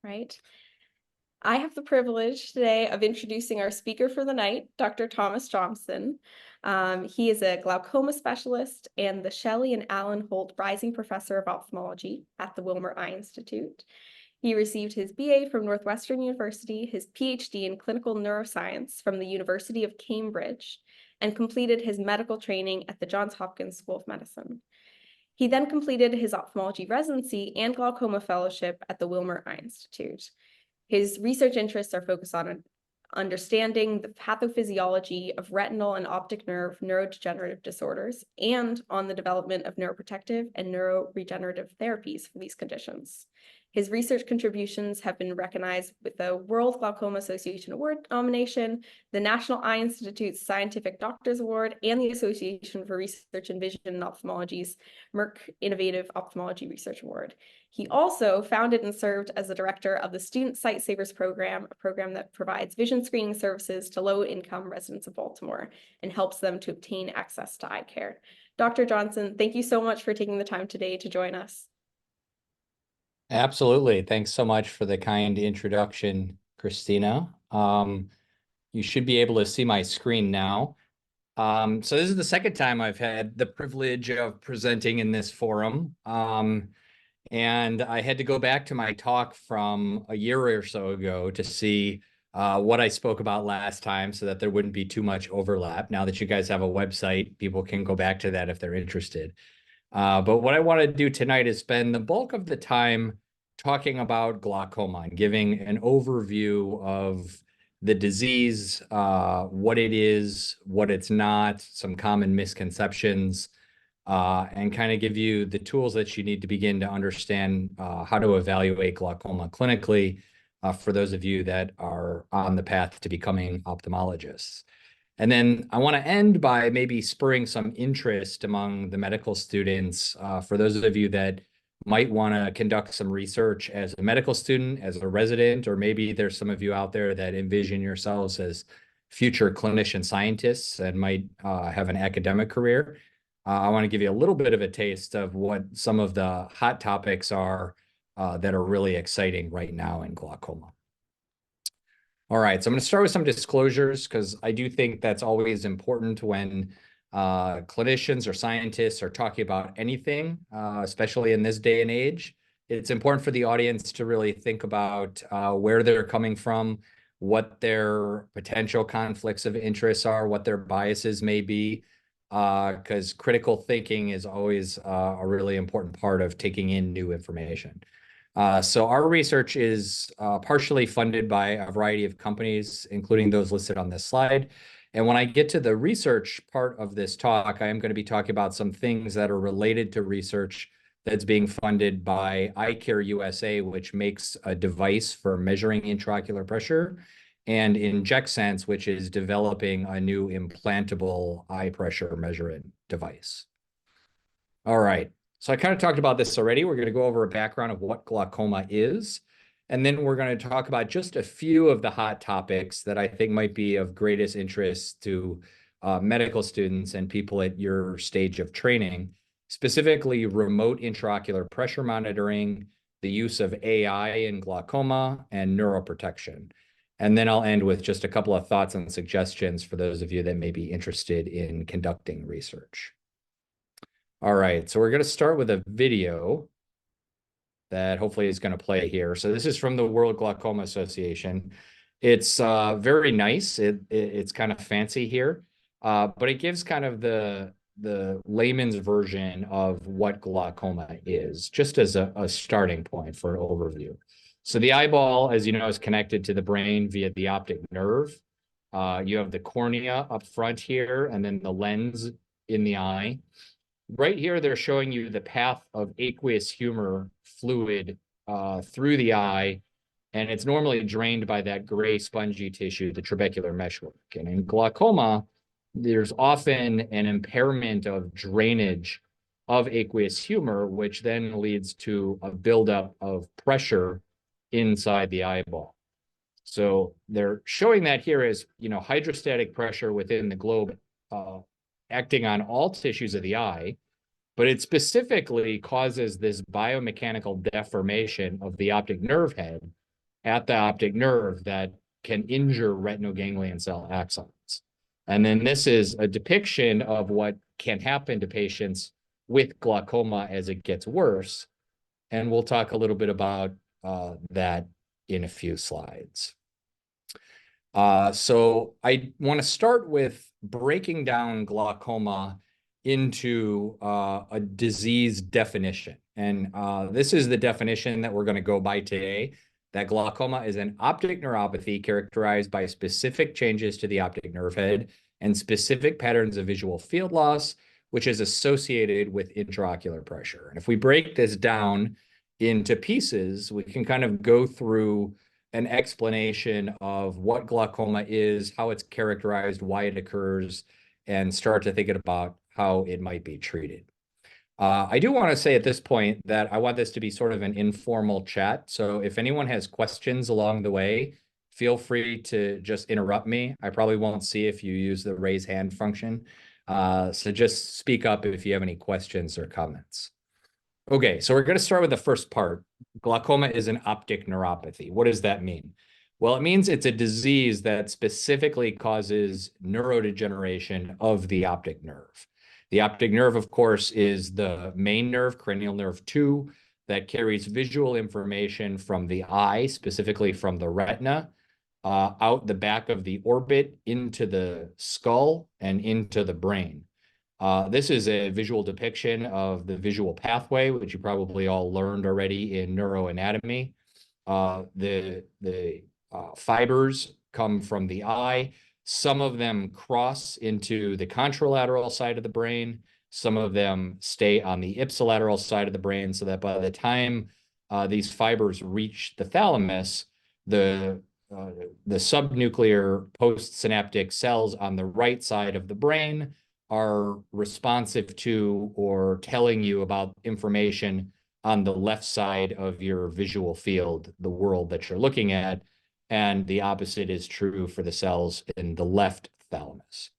right? I have the privilege today of introducing our speaker for the night, Dr. Thomas Johnson. He is a glaucoma specialist and the Shelley and Alan Holt Rising Professor of Ophthalmology at the Wilmer Eye Institute. He received his BA from Northwestern University, his PhD in clinical neuroscience from the University of Cambridge, and completed his medical training at the Johns Hopkins School of Medicine. He then completed his ophthalmology residency and glaucoma fellowship at the Wilmer Eye Institute. His research interests are focused on understanding the pathophysiology of retinal and optic nerve neurodegenerative disorders and on the development of neuroprotective and neuroregenerative therapies for these conditions. His research contributions have been recognized with the World Glaucoma Association Award nomination, the National Eye Institute's Scientific Doctors Award, and the Association for Research in Vision and Ophthalmology's Merck Innovative Ophthalmology Research Award. He also founded and served as the director of the Student Sight Savers Program, a program that provides vision screening services to low-income residents of Baltimore and helps them to obtain access to eye care. Dr. Johnson, thank you so much for taking the time today to join us. Absolutely. Thanks so much for the kind introduction, Christina. You should be able to see my screen now. So this is the second time I've had the privilege of presenting in this forum. And I had to go back to my talk from a year or so ago to see what I spoke about last time so that there wouldn't be too much overlap. Now that you guys have a website, people can go back to that if they're interested. But what I want to do tonight is spend the bulk of the time talking about glaucoma and giving an overview of the disease, what it is, what it's not, some common misconceptions, and kind of give you the tools that you need to begin to understand how to evaluate glaucoma clinically for those of you that are on the path to becoming ophthalmologists. And then I want to end by maybe spurring some interest among the medical students for those of you that might want to conduct some research as a medical student, as a resident, or maybe there's some of you out there that envision yourselves as future clinician scientists and might have an academic career. I want to give you a little bit of a taste of what some of the hot topics are that are really exciting right now in glaucoma. All right, so I'm going to start with some disclosures because I do think that's always important when clinicians or scientists are talking about anything, especially in this day and age. It's important for the audience to really think about where they're coming from, what their potential conflicts of interest are, what their biases may be, because critical thinking is always a really important part of taking in new information. So our research is partially funded by a variety of companies, including those listed on this slide. And when I get to the research part of this talk, I am going to be talking about some things that are related to research that's being funded by Eye Care USA, which makes a device for measuring intraocular pressure, and InjectSense, which is developing a new implantable eye pressure measurement device. All right. So I kind of talked about this already. We're going to go over a background of what glaucoma is, and then we're going to talk about just a few of the hot topics that I think might be of greatest interest to medical students and people at your stage of training, specifically remote intraocular pressure monitoring, the use of AI in glaucoma, and neuroprotection. And then I'll end with just a couple of thoughts and suggestions for those of you that may be interested in conducting research. All right, so we're going to start with a video that hopefully is going to play here. So this is from the World Glaucoma Association. It's very nice. It's kind of fancy here, but it gives kind of the layman's version of what glaucoma is, just as a starting point for an overview. So the eyeball, as you know, is connected to the brain via the optic nerve. You have the cornea up front here, and then the lens in the eye. Right here, they're showing you the path of aqueous humor fluid through the eye, and it's normally drained by that gray spongy tissue, the trabecular meshwork. And in glaucoma, there's often an impairment of drainage of aqueous humor, which then leads to a buildup of pressure inside the eyeball. So they're showing that here as, hydrostatic pressure within the globe acting on all tissues of the eye, but it specifically causes this biomechanical deformation of the optic nerve head at the optic nerve that can injure retinal ganglion cell axons. And then this is a depiction of what can happen to patients with glaucoma as it gets worse. And we'll talk a little bit about that in a few slides. So I want to start with breaking down glaucoma into a disease definition. And this is the definition that we're going to go by today, that glaucoma is an optic neuropathy characterized by specific changes to the optic nerve head and specific patterns of visual field loss, which is associated with intraocular pressure. And if we break this down into pieces, we can kind of go through an explanation of what glaucoma is, how it's characterized, why it occurs, and start to think about how it might be treated. I do want to say at this point that I want this to be sort of an informal chat. So if anyone has questions along the way, feel free to just interrupt me. I probably won't see if you use the raise hand function. So just speak up if you have any questions or comments. Okay, so we're going to start with the first part. Glaucoma is an optic neuropathy. What does that mean? Well, it means it's a disease that specifically causes neurodegeneration of the optic nerve. The optic nerve, of course, is the main nerve, cranial nerve 2, that carries visual information from the eye, specifically from the retina, out the back of the orbit into the skull and into the brain. This is a visual depiction of the visual pathway, which you probably all learned already in neuroanatomy. The fibers come from the eye. Some of them cross into the contralateral side of the brain. Some of them stay on the ipsilateral side of the brain, so that by the time these fibers reach the thalamus, the subnuclear postsynaptic cells on the right side of the brain are responsive to or telling you about information on the left side of your visual field, the world that you're looking at, and the opposite is true for the cells in the left thalamus.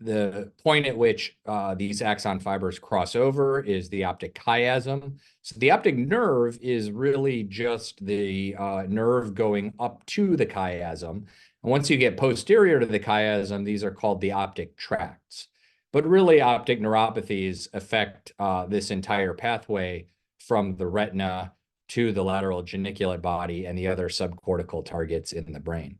The point at which these axon fibers cross over is the optic chiasm. So the optic nerve is really just the nerve going up to the chiasm. And once you get posterior to the chiasm, these are called the optic tracts. But really, optic neuropathies affect this entire pathway from the retina to the lateral geniculate body and the other subcortical targets in the brain.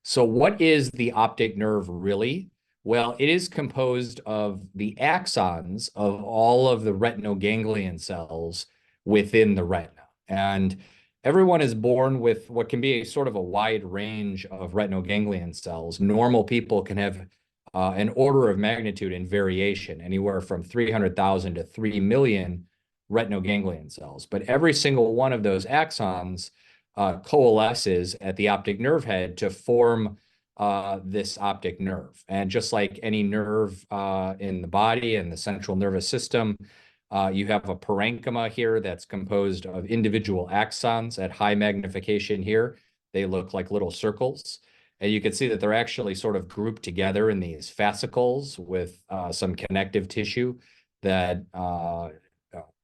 So what is the optic nerve really? Well, it is composed of the axons of all of the retinal ganglion cells within the retina. And everyone is born with what can be a sort of a wide range of retinal ganglion cells. Normal people can have an order of magnitude in variation, anywhere from 300,000 to 3 million retinal ganglion cells. But every single one of those axons coalesces at the optic nerve head to form this optic nerve. And just like any nerve in the body and the central nervous system, you have a parenchyma here that's composed of individual axons at high magnification here. They look like little circles. And you can see that they're actually sort of grouped together in these fascicles with some connective tissue that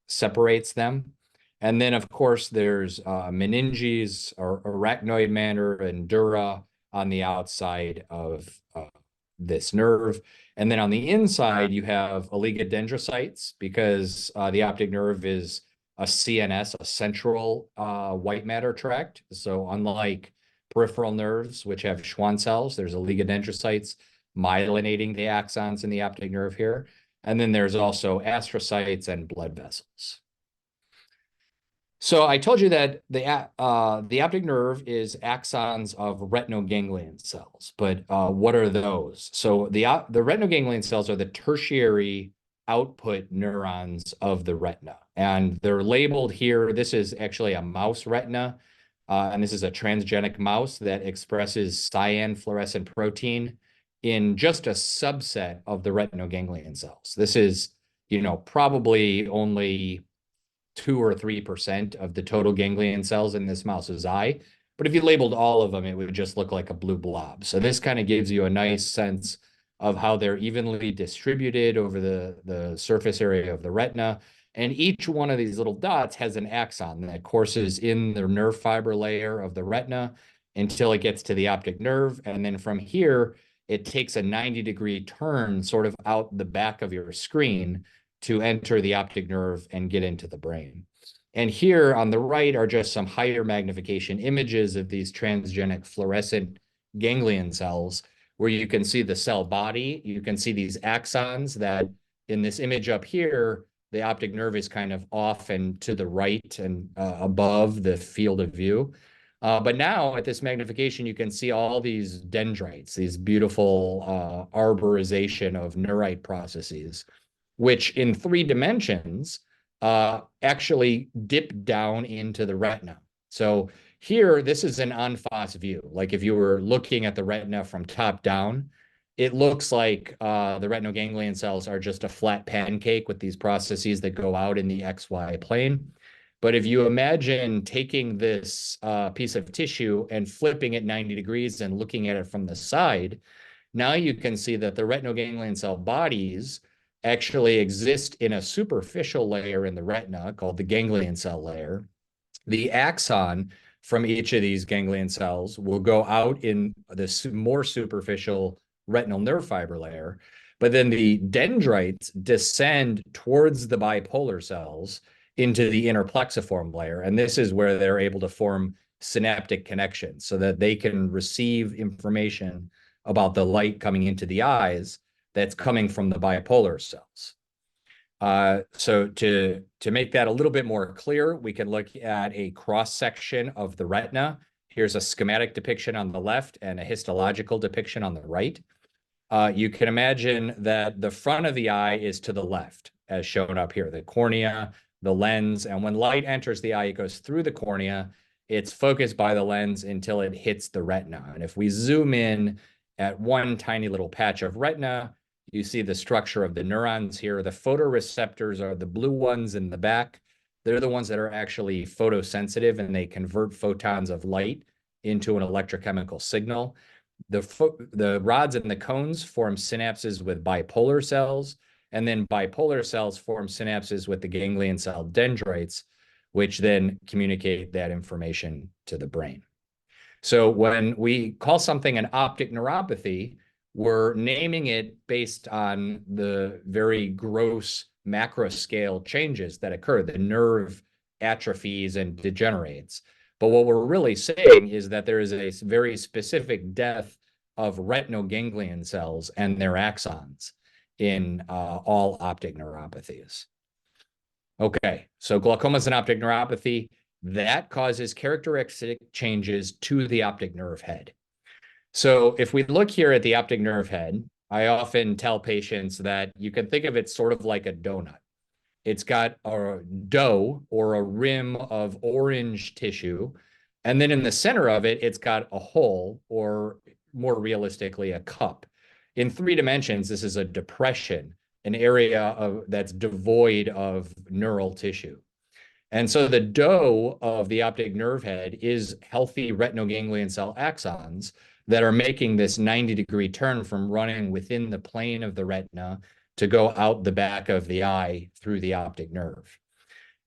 separates them. And then, of course, there's meninges or arachnoid matter and dura on the outside of this nerve. And then on the inside, you have oligodendrocytes, because the optic nerve is a CNS, a central white matter tract. So unlike peripheral nerves, which have Schwann cells, there's oligodendrocytes myelinating the axons in the optic nerve here. And then there's also astrocytes and blood vessels. So I told you that the optic nerve is axons of retinal ganglion cells, but what are those? So the retinal ganglion cells are the tertiary output neurons of the retina, and they're labeled here. This is actually a mouse retina, and this is a transgenic mouse that expresses cyan fluorescent protein in just a subset of the retinal ganglion cells. This is, probably only 2 or 3% of the total ganglion cells in this mouse's eye. But if you labeled all of them, it would just look like a blue blob. So this kind of gives you a nice sense of how they're evenly distributed over the surface area of the retina. And each one of these little dots has an axon that courses in the nerve fiber layer of the retina until it gets to the optic nerve. And then from here, it takes a 90-degree turn sort of out the back of your screen to enter the optic nerve and get into the brain. And here on the right are just some higher magnification images of these transgenic fluorescent ganglion cells, where you can see the cell body. You can see these axons that in this image up here, the optic nerve is kind of off and to the right and above the field of view. But now at this magnification, you can see all these dendrites, these beautiful arborization of neurite processes, which in 3 dimensions actually dip down into the retina. So here, this is an en face view. Like if you were looking at the retina from top down, it looks like the retinal ganglion cells are just a flat pancake with these processes that go out in the XY plane. But if you imagine taking this piece of tissue and flipping it 90 degrees and looking at it from the side, now you can see that the retinal ganglion cell bodies actually exist in a superficial layer in the retina called the ganglion cell layer. The axon from each of these ganglion cells will go out in this more superficial retinal nerve fiber layer, but then the dendrites descend towards the bipolar cells into the inner plexiform layer. And this is where they're able to form synaptic connections so that they can receive information about the light coming into the eyes that's coming from the bipolar cells. So to make that a little bit more clear, we can look at a cross-section of the retina. Here's a schematic depiction on the left and a histological depiction on the right. You can imagine that the front of the eye is to the left, as shown up here, the cornea, the lens, and when light enters the eye, it goes through the cornea. It's focused by the lens until it hits the retina. And if we zoom in at one tiny little patch of retina, you see the structure of the neurons here. The photoreceptors are the blue ones in the back. They're the ones that are actually photosensitive, and they convert photons of light into an electrochemical signal. The rods and the cones form synapses with bipolar cells, and then bipolar cells form synapses with the ganglion cell dendrites, which then communicate that information to the brain. So when we call something an optic neuropathy, we're naming it based on the very gross macro scale changes that occur. The nerve atrophies and degenerates. But what we're really saying is that there is a very specific death of retinal ganglion cells and their axons in all optic neuropathies. Okay, so glaucoma is an optic neuropathy that causes characteristic changes to the optic nerve head. So if we look here at the optic nerve head, I often tell patients that you can think of it sort of like a donut. It's got a dough or a rim of orange tissue. And then in the center of it, it's got a hole, or more realistically, a cup. In 3 dimensions, this is a depression, an area that's devoid of neural tissue. And so the dough of the optic nerve head is healthy retinal ganglion cell axons that are making this 90-degree turn from running within the plane of the retina to go out the back of the eye through the optic nerve.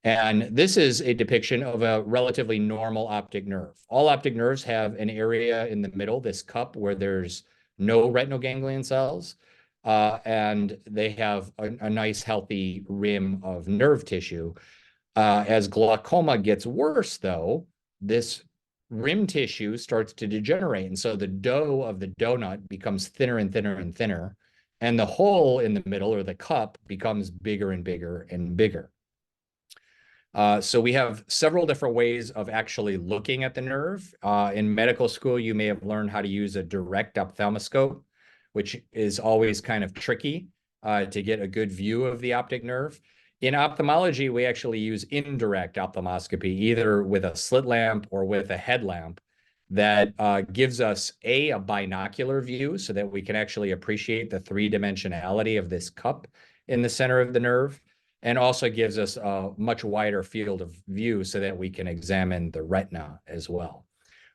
And this is a depiction of a relatively normal optic nerve. All optic nerves have an area in the middle, this cup, where there's no retinal ganglion cells, and they have a nice healthy rim of nerve tissue. As glaucoma gets worse, though, this rim tissue starts to degenerate. And so the dough of the donut becomes thinner and thinner and thinner. And the hole in the middle, or the cup, becomes bigger and bigger and bigger. So we have several different ways of actually looking at the nerve. In medical school, you may have learned how to use a direct ophthalmoscope, which is always kind of tricky to get a good view of the optic nerve. In ophthalmology, we actually use indirect ophthalmoscopy, either with a slit lamp or with a headlamp, that gives us a binocular view so that we can actually appreciate the 3-dimensionality of this cup in the center of the nerve, and also gives us a much wider field of view so that we can examine the retina as well.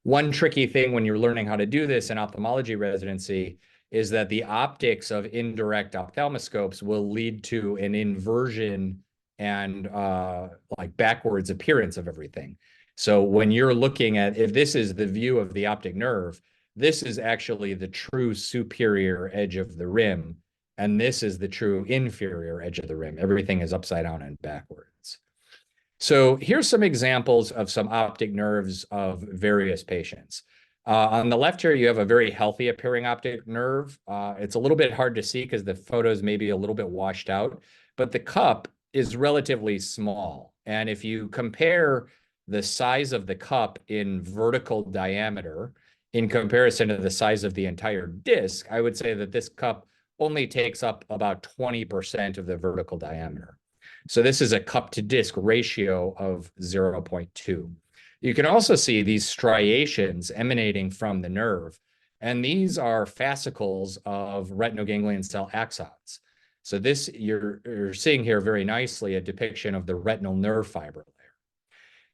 One tricky thing when you're learning how to do this in ophthalmology residency is that the optics of indirect ophthalmoscopes will lead to an inversion and like backwards appearance of everything. So when you're looking at, if this is the view of the optic nerve, this is actually the true superior edge of the rim, and this is the true inferior edge of the rim. Everything is upside down and backwards. So here's some examples of some optic nerves of various patients. On the left here, you have a very healthy appearing optic nerve. It's a little bit hard to see because the photos may be a little bit washed out, but the cup is relatively small. And if you compare the size of the cup in vertical diameter in comparison to the size of the entire disc, I would say that this cup only takes up about 20% of the vertical diameter. So this is a cup to disc ratio of 0.2. You can also see these striations emanating from the nerve, and these are fascicles of retinoganglion cell axons. So this, you're seeing here very nicely a depiction of the retinal nerve fiber layer.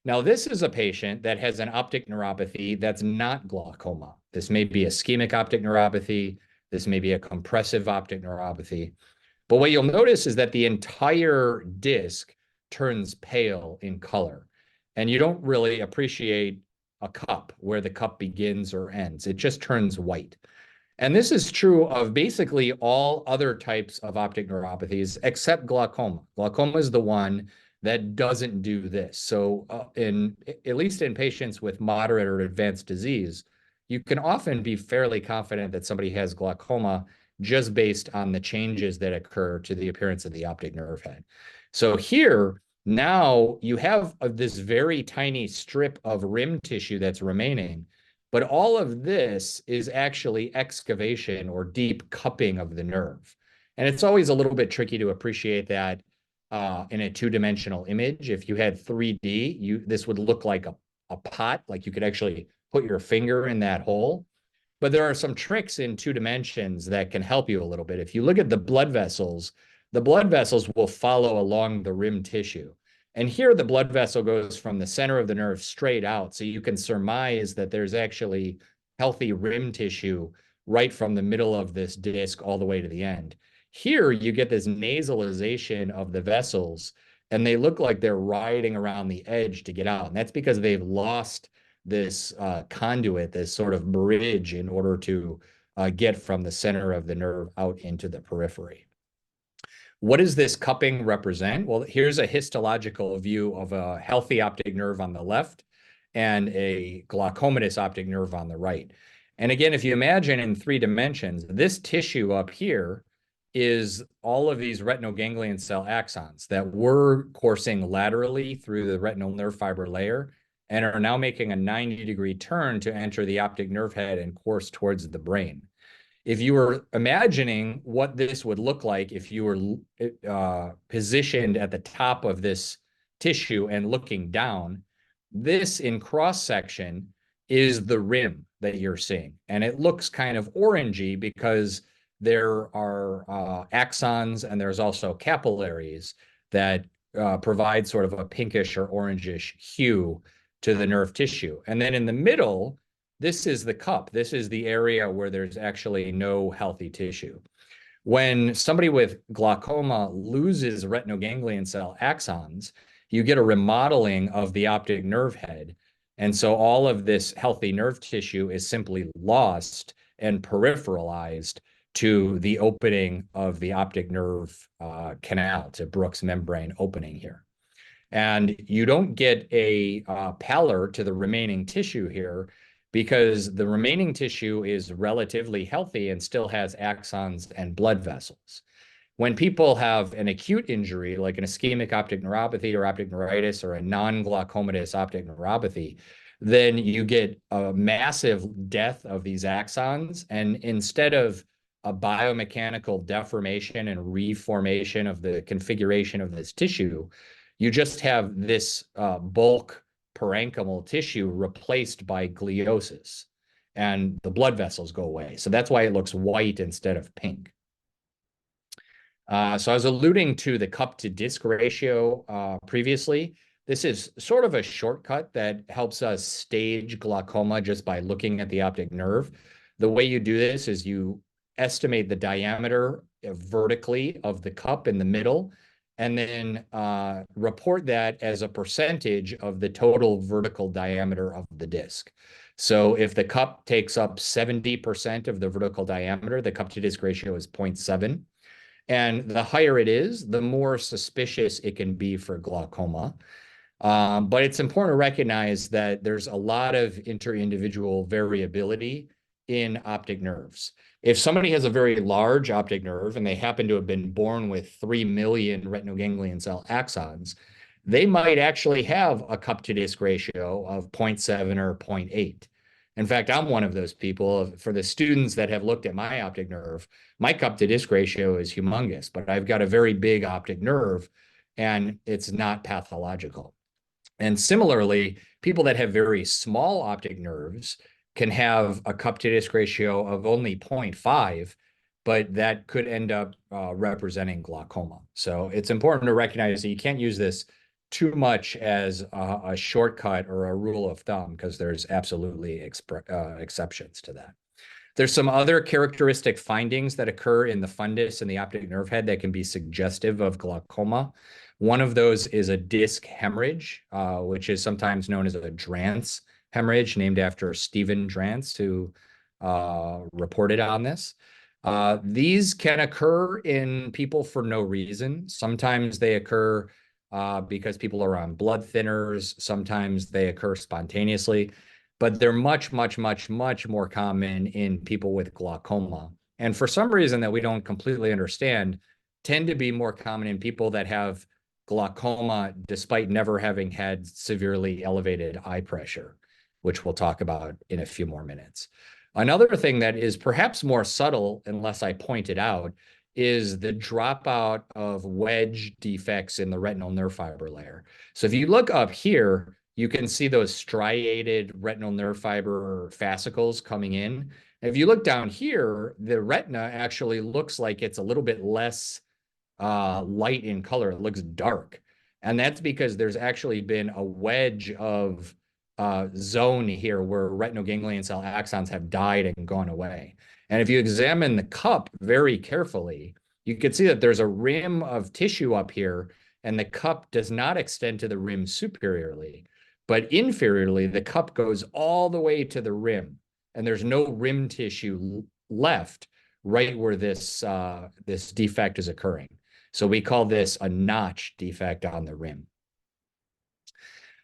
Now, this is a patient that has an optic neuropathy that's not glaucoma. This may be ischemic optic neuropathy. This may be a compressive optic neuropathy. But what you'll notice is that the entire disc turns pale in color, and you don't really appreciate a cup where the cup begins or ends. It just turns white. And this is true of basically all other types of optic neuropathies except glaucoma. Glaucoma is the one that doesn't do this. So at least in patients with moderate or advanced disease, you can often be fairly confident that somebody has glaucoma just based on the changes that occur to the appearance of the optic nerve head. So here, now you have this very tiny strip of rim tissue that's remaining, but all of this is actually excavation or deep cupping of the nerve. And it's always a little bit tricky to appreciate that in a two-dimensional image. If you had 3D, this would look like a pot, like you could actually put your finger in that hole. But there are some tricks in 2 dimensions that can help you a little bit. If you look at the blood vessels will follow along the rim tissue. And here the blood vessel goes from the center of the nerve straight out. So you can surmise that there's actually healthy rim tissue right from the middle of this disc all the way to the end. Here you get this nasalization of the vessels, and they look like they're riding around the edge to get out. And that's because they've lost this conduit, this sort of bridge in order to get from the center of the nerve out into the periphery. What does this cupping represent? Well, here's a histological view of a healthy optic nerve on the left and a glaucomatous optic nerve on the right. And again, if you imagine in 3 dimensions, this tissue up here is all of these retinoganglion cell axons that were coursing laterally through the retinal nerve fiber layer and are now making a 90-degree turn to enter the optic nerve head and course towards the brain. If you were imagining what this would look like if you were positioned at the top of this tissue and looking down, this in cross-section is the rim that you're seeing. And it looks kind of orangey because there are axons and there's also capillaries that provide sort of a pinkish or orangish hue to the nerve tissue. And then in the middle, this is the cup. This is the area where there's actually no healthy tissue. When somebody with glaucoma loses retinoganglion cell axons, you get a remodeling of the optic nerve head. And so all of this healthy nerve tissue is simply lost and peripheralized to the opening of the optic nerve canal, to Brooks membrane opening here. And you don't get a pallor to the remaining tissue here because the remaining tissue is relatively healthy and still has axons and blood vessels. When people have an acute injury, like an ischemic optic neuropathy or optic neuritis or a non-glaucomatous optic neuropathy, then you get a massive death of these axons. And instead of a biomechanical deformation and reformation of the configuration of this tissue, you just have this bulk parenchymal tissue replaced by gliosis, and the blood vessels go away. So that's why it looks white instead of pink. So I was alluding to the cup to disc ratio previously. This is sort of a shortcut that helps us stage glaucoma just by looking at the optic nerve. The way you do this is you estimate the diameter vertically of the cup in the middle, and then report that as a percentage of the total vertical diameter of the disc. So if the cup takes up 70% of the vertical diameter, the cup to disc ratio is 0.7. And the higher it is, the more suspicious it can be for glaucoma. But it's important to recognize that there's a lot of inter-individual variability in optic nerves. If somebody has a very large optic nerve and they happen to have been born with 3 million retinal ganglion cell axons, they might actually have a cup to disc ratio of 0.7 or 0.8. In fact, I'm one of those people. For the students that have looked at my optic nerve, my cup to disc ratio is humongous, but I've got a very big optic nerve and it's not pathological. And similarly, people that have very small optic nerves can have a cup to disc ratio of only 0.5, but that could end up representing glaucoma. So it's important to recognize that you can't use this too much as a shortcut or a rule of thumb, because there's absolutely exceptions to that. There's some other characteristic findings that occur in the fundus and the optic nerve head that can be suggestive of glaucoma. One of those is a disc hemorrhage, which is sometimes known as a Drance hemorrhage, named after Stephen Drance, who reported on this. These can occur in people for no reason. Sometimes they occur because people are on blood thinners. Sometimes they occur spontaneously, but they're much, much, much, much more common in people with glaucoma. And for some reason that we don't completely understand, tend to be more common in people that have glaucoma despite never having had severely elevated eye pressure, which we'll talk about in a few more minutes. Another thing that is perhaps more subtle, unless I point it out, is the dropout of wedge defects in the retinal nerve fiber layer. So if you look up here, you can see those striated retinal nerve fiber fascicles coming in. If you look down here, the retina actually looks like it's a little bit less light in color. It looks dark. And that's because there's actually been a wedge of zone here where retinal ganglion cell axons have died and gone away. And if you examine the cup very carefully, you can see that there's a rim of tissue up here, and the cup does not extend to the rim superiorly. But inferiorly, the cup goes all the way to the rim, and there's no rim tissue left right where this defect is occurring. So we call this a notch defect on the rim.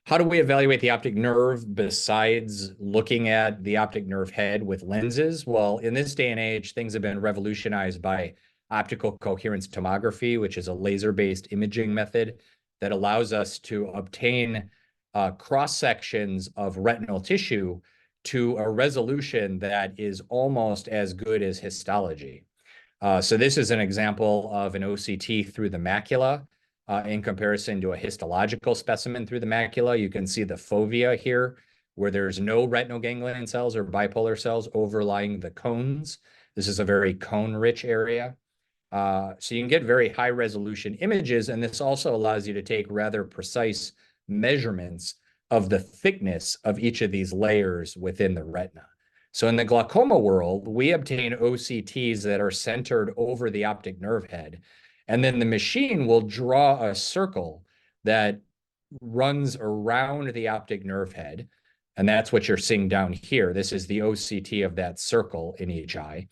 How do we evaluate the optic nerve besides looking at the optic nerve head with lenses? Well, in this day and age, things have been revolutionized by optical coherence tomography, which is a laser-based imaging method that allows us to obtain cross-sections of retinal tissue to a resolution that is almost as good as histology. So this is an example of an OCT through the macula in comparison to a histological specimen through the macula. You can see the fovea here, where there's no retinal ganglion cells or bipolar cells overlying the cones. This is a very cone-rich area. So you can get very high-resolution images, and this also allows you to take rather precise measurements of the thickness of each of these layers within the retina. So in the glaucoma world, we obtain OCTs that are centered over the optic nerve head, and then the machine will draw a circle that runs around the optic nerve head, and that's what you're seeing down here. This is the OCT of that circle in each eye.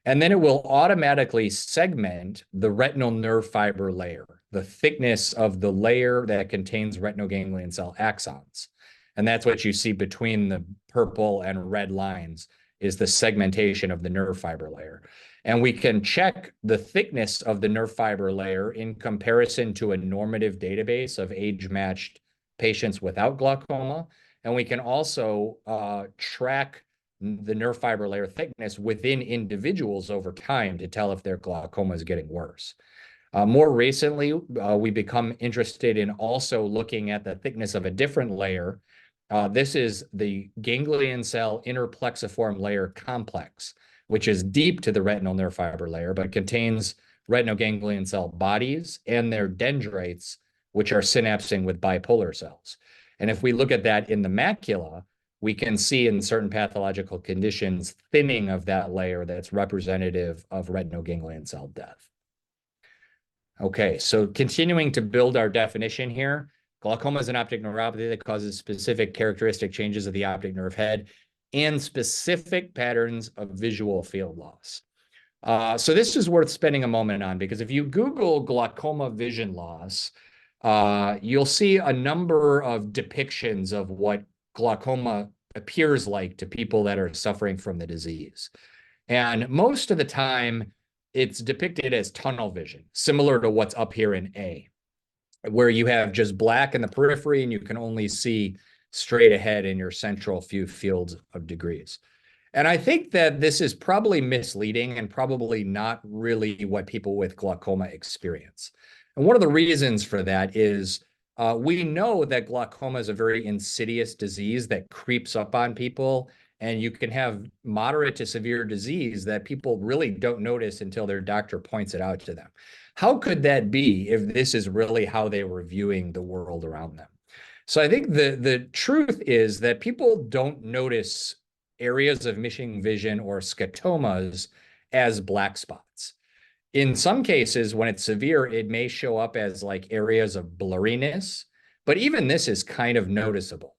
And then it will automatically segment the retinal nerve fiber layer, the thickness of the layer that contains retinal ganglion cell axons. And that's what you see between the purple and red lines, is the segmentation of the nerve fiber layer. And we can check the thickness of the nerve fiber layer in comparison to a normative database of age-matched patients without glaucoma. And we can also track the nerve fiber layer thickness within individuals over time to tell if their glaucoma is getting worse. More recently, we become interested in also looking at the thickness of a different layer. This is the ganglion cell interplexiform layer complex, which is deep to the retinal nerve fiber layer, but contains retinal ganglion cell bodies and their dendrites, which are synapsing with bipolar cells. And if we look at that in the macula, we can see in certain pathological conditions thinning of that layer that's representative of retinal ganglion cell death. Okay, so continuing to build our definition here, glaucoma is an optic neuropathy that causes specific characteristic changes of the optic nerve head and specific patterns of visual field loss. So this is worth spending a moment on because if you Google glaucoma vision loss, you'll see a number of depictions of what glaucoma appears like to people that are suffering from the disease. And most of the time, it's depicted as tunnel vision, similar to what's up here in A, where you have just black in the periphery and you can only see straight ahead in your central few fields of degrees. And I think that this is probably misleading and probably not really what people with glaucoma experience. And one of the reasons for that is we know that glaucoma is a very insidious disease that creeps up on people, and you can have moderate to severe disease that people really don't notice until their doctor points it out to them. How could that be if this is really how they were viewing the world around them? So I think the truth is that people don't notice areas of missing vision or scotomas as black spots. In some cases, when it's severe, it may show up as like areas of blurriness, but even this is kind of noticeable.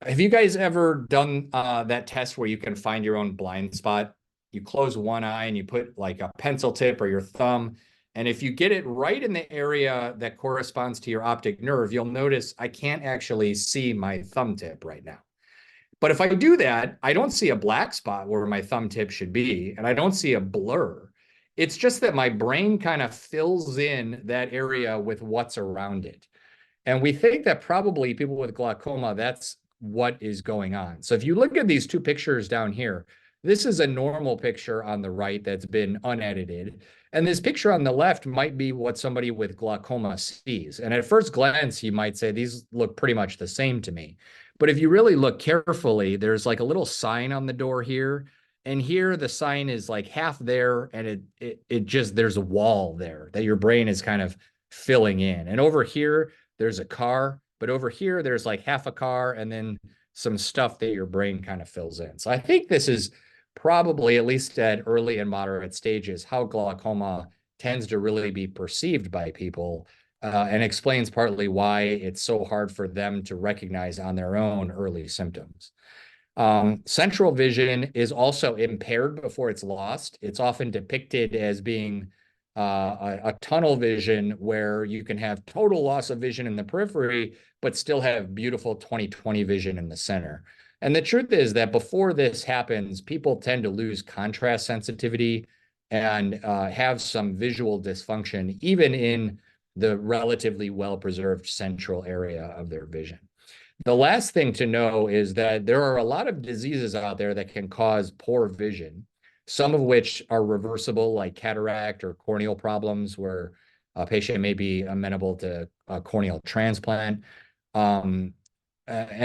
Have you guys ever done that test where you can find your own blind spot? You close one eye and you put like a pencil tip or your thumb. And if you get it right in the area that corresponds to your optic nerve, you'll notice I can't actually see my thumb tip right now. But if I do that, I don't see a black spot where my thumb tip should be, and I don't see a blur. It's just that my brain kind of fills in that area with what's around it. And we think that probably people with glaucoma, that's what is going on. So if you look at these two pictures down here, this is a normal picture on the right that's been unedited. And this picture on the left might be what somebody with glaucoma sees. And at first glance, you might say these look pretty much the same to me. But if you really look carefully, there's like a little sign on the door here. And here the sign is like half there, and it just there's a wall there that your brain is kind of filling in. And over here, there's a car, but over here, there's like half a car and then some stuff that your brain kind of fills in. So I think this is probably, at least at early and moderate stages, how glaucoma tends to really be perceived by people, and explains partly why it's so hard for them to recognize on their own early symptoms. Central vision is also impaired before it's lost. It's often depicted as being a tunnel vision where you can have total loss of vision in the periphery, but still have beautiful 20/20 vision in the center. And the truth is that before this happens, people tend to lose contrast sensitivity and have some visual dysfunction, even in the relatively well-preserved central area of their vision. The last thing to know is that there are a lot of diseases out there that can cause poor vision, some of which are reversible, like cataract or corneal problems, where a patient may be amenable to a corneal transplant. And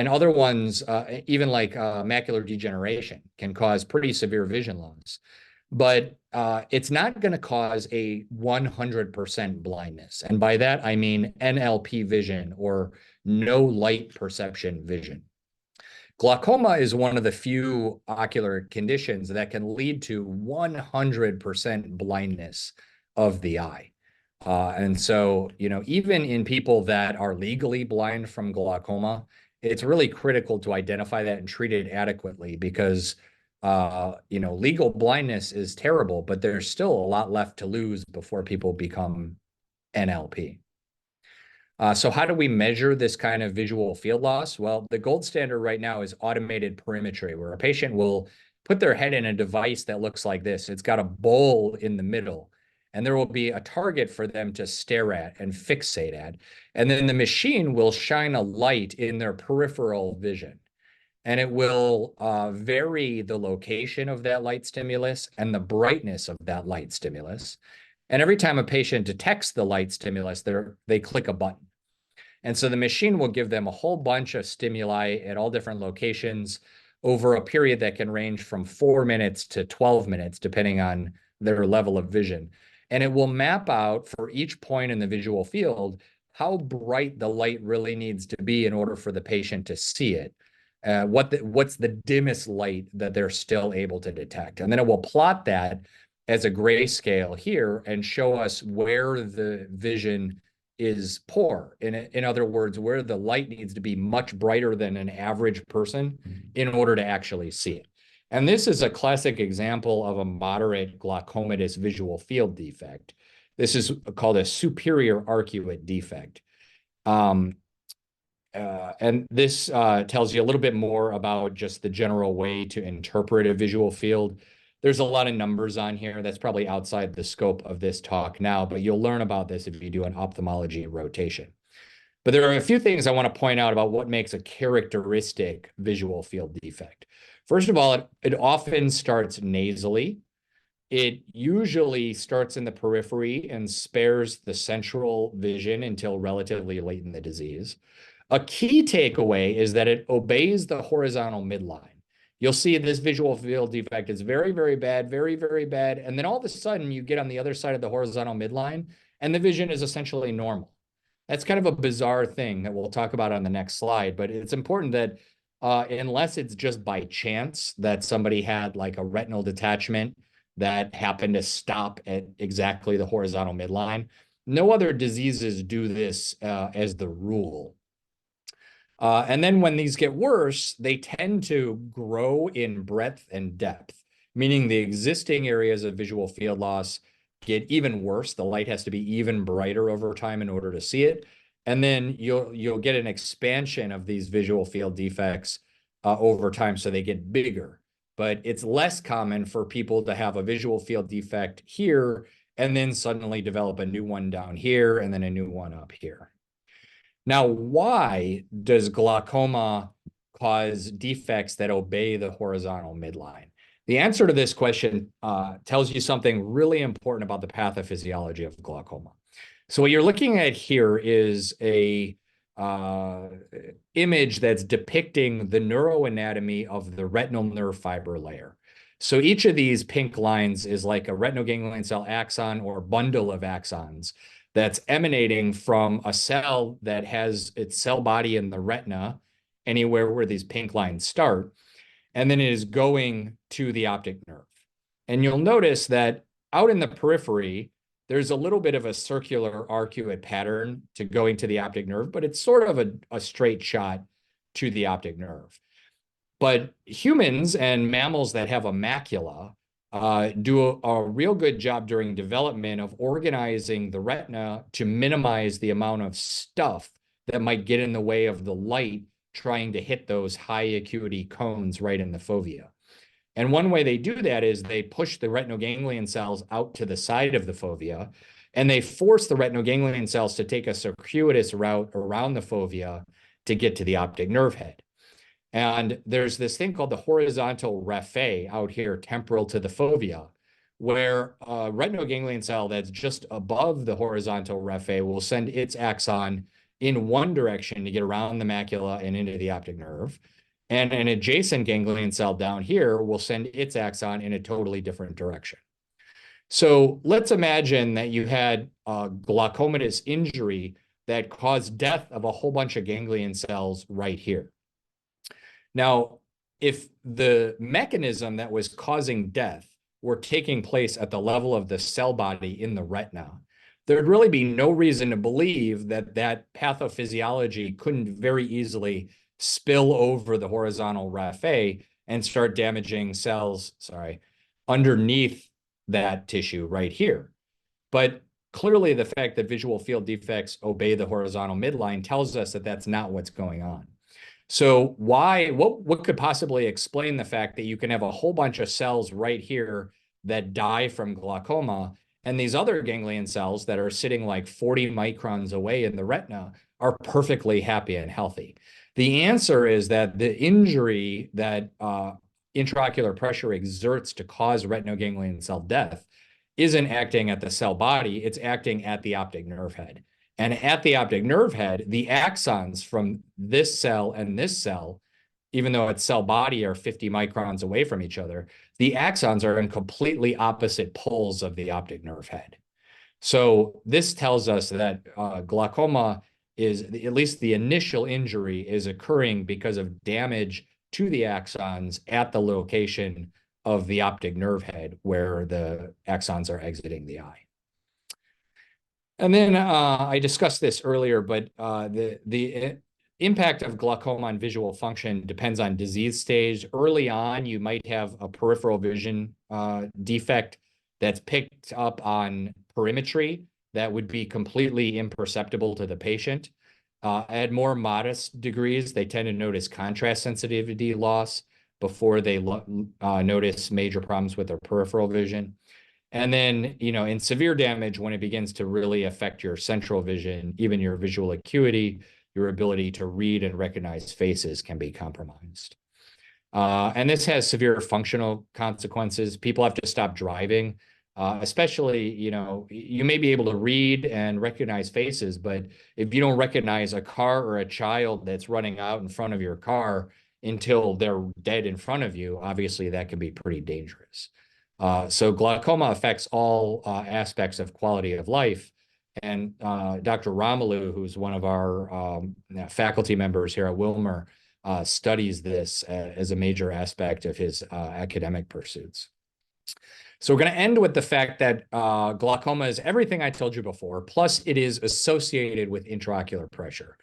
other ones, even like macular degeneration, can cause pretty severe vision loss. But it's not going to cause a 100% blindness. And by that, I mean NLP vision, or no light perception vision. Glaucoma is one of the few ocular conditions that can lead to 100% blindness of the eye. And so, even in people that are legally blind from glaucoma, it's really critical to identify that and treat it adequately because, legal blindness is terrible, but there's still a lot left to lose before people become NLP. So how do we measure this kind of visual field loss? Well, the gold standard right now is automated perimetry, where a patient will put their head in a device that looks like this. It's got a bowl in the middle, and there will be a target for them to stare at and fixate at. And then the machine will shine a light in their peripheral vision. And it will vary the location of that light stimulus and the brightness of that light stimulus. And every time a patient detects the light stimulus, they click a button. And so the machine will give them a whole bunch of stimuli at all different locations over a period that can range from 4 minutes to 12 minutes, depending on their level of vision. And it will map out for each point in the visual field how bright the light really needs to be in order for the patient to see it. What's the dimmest light that they're still able to detect. And then it will plot that as a grayscale here and show us where the vision is poor. In other words, where the light needs to be much brighter than an average person in order to actually see it. And this is a classic example of a moderate glaucomatous visual field defect. This is called a superior arcuate defect. And this tells you a little bit more about just the general way to interpret a visual field. There's a lot of numbers on here. That's probably outside the scope of this talk now, but you'll learn about this if you do an ophthalmology rotation. But there are a few things I want to point out about what makes a characteristic visual field defect. First of all, it often starts nasally. It usually starts in the periphery and spares the central vision until relatively late in the disease. A key takeaway is that it obeys the horizontal midline. You'll see this visual field defect is very, very bad, very, very bad. And then all of a sudden you get on the other side of the horizontal midline and the vision is essentially normal. That's kind of a bizarre thing that we'll talk about on the next slide, but it's important that unless it's just by chance that somebody had like a retinal detachment that happened to stop at exactly the horizontal midline, no other diseases do this as the rule. And then when these get worse, they tend to grow in breadth and depth, meaning the existing areas of visual field loss get even worse. The light has to be even brighter over time in order to see it. And then you'll get an expansion of these visual field defects over time, so they get bigger. But it's less common for people to have a visual field defect here and then suddenly develop a new one down here and then a new one up here. Now, why does glaucoma cause defects that obey the horizontal midline? The answer to this question tells you something really important about the pathophysiology of glaucoma. So what you're looking at here is a image that's depicting the neuroanatomy of the retinal nerve fiber layer. So each of these pink lines is like a retinal ganglion cell axon or bundle of axons that's emanating from a cell that has its cell body in the retina, anywhere where these pink lines start, and then it is going to the optic nerve. And you'll notice that out in the periphery, there's a little bit of a circular arcuate pattern to going to the optic nerve, but it's sort of a straight shot to the optic nerve. But humans and mammals that have a macula do a real good job during development of organizing the retina to minimize the amount of stuff that might get in the way of the light trying to hit those high acuity cones right in the fovea. And one way they do that is they push the retinal ganglion cells out to the side of the fovea, and they force the retinal ganglion cells to take a circuitous route around the fovea to get to the optic nerve head. And there's this thing called the horizontal raphe out here temporal to the fovea, where a retinal ganglion cell that's just above the horizontal raphe will send its axon in one direction to get around the macula and into the optic nerve. And an adjacent ganglion cell down here will send its axon in a totally different direction. So let's imagine that you had a glaucomatous injury that caused death of a whole bunch of ganglion cells right here. Now, if the mechanism that was causing death were taking place at the level of the cell body in the retina, there'd really be no reason to believe that that pathophysiology couldn't very easily spill over the horizontal raphe and start damaging cells, underneath that tissue right here. But clearly the fact that visual field defects obey the horizontal midline tells us that that's not what's going on. So what could possibly explain the fact that you can have a whole bunch of cells right here that die from glaucoma, and these other ganglion cells that are sitting like 40 microns away in the retina are perfectly happy and healthy? The answer is that the injury that intraocular pressure exerts to cause retinal ganglion cell death isn't acting at the cell body, it's acting at the optic nerve head. And at the optic nerve head, the axons from this cell and this cell, even though its cell body are 50 microns away from each other, the axons are in completely opposite poles of the optic nerve head. So this tells us that glaucoma is, at least the initial injury is occurring because of damage to the axons at the location of the optic nerve head where the axons are exiting the eye. And then I discussed this earlier, but the impact of glaucoma on visual function depends on disease stage. Early on, you might have a peripheral vision defect that's picked up on perimetry that would be completely imperceptible to the patient. At more modest degrees, they tend to notice contrast sensitivity loss before they notice major problems with their peripheral vision. And then, in severe damage, when it begins to really affect your central vision, even your visual acuity, your ability to read and recognize faces can be compromised. And this has severe functional consequences. People have to stop driving, especially, you may be able to read and recognize faces, but if you don't recognize a car or a child that's running out in front of your car until they're dead in front of you, obviously that can be pretty dangerous. So glaucoma affects all aspects of quality of life. And Dr. Romelu, who's one of our faculty members here at Wilmer, studies this as a major aspect of his academic pursuits. So we're going to end with the fact that glaucoma is everything I told you before, plus it is associated with intraocular pressure.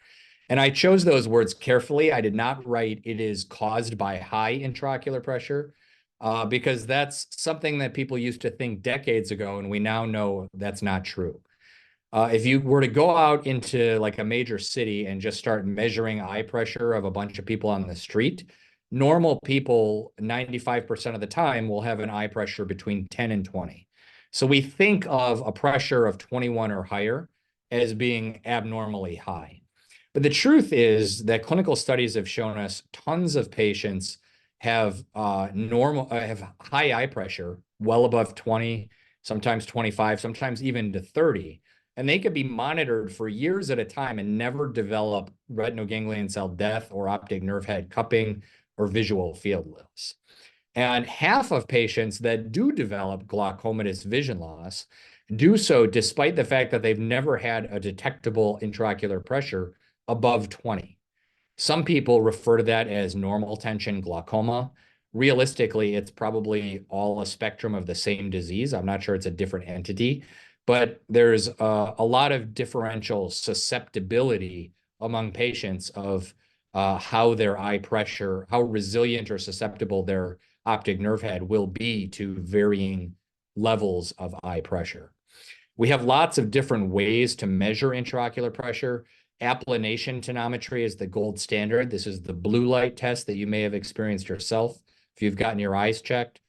And I chose those words carefully. I did not write it is caused by high intraocular pressure because that's something that people used to think decades ago, and we now know that's not true. If you were to go out into like a major city and just start measuring eye pressure of a bunch of people on the street, normal people 95% of the time will have an eye pressure between 10 and 20. So we think of a pressure of 21 or higher as being abnormally high. But the truth is that clinical studies have shown us tons of patients have have high eye pressure, well above 20, sometimes 25, sometimes even to 30. And they could be monitored for years at a time and never develop retinal ganglion cell death or optic nerve head cupping or visual field loss. And half of patients that do develop glaucomatous vision loss do so despite the fact that they've never had a detectable intraocular pressure above 20. Some people refer to that as normal tension glaucoma. Realistically, it's probably all a spectrum of the same disease. I'm not sure it's a different entity, but there's a lot of differential susceptibility among patients of how their eye pressure, how resilient or susceptible their optic nerve head will be to varying levels of eye pressure. We have lots of different ways to measure intraocular pressure. Applanation tonometry is the gold standard. This is the blue light test that you may have experienced yourself if you've gotten your eyes checked.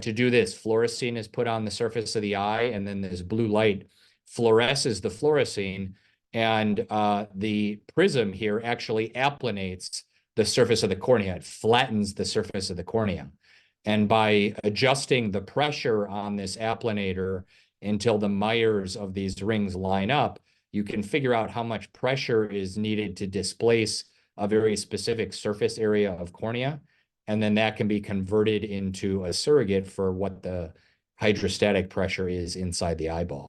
To do this, fluorescein is put on the surface of the eye, and then this blue light fluoresces the fluorescein, and the prism here actually applanates the surface of the cornea. It flattens the surface of the cornea. And by adjusting the pressure on this applanator until the mires of these rings line up, you can figure out how much pressure is needed to displace a very specific surface area of cornea. And then that can be converted into a surrogate for what the hydrostatic pressure is inside the eyeball.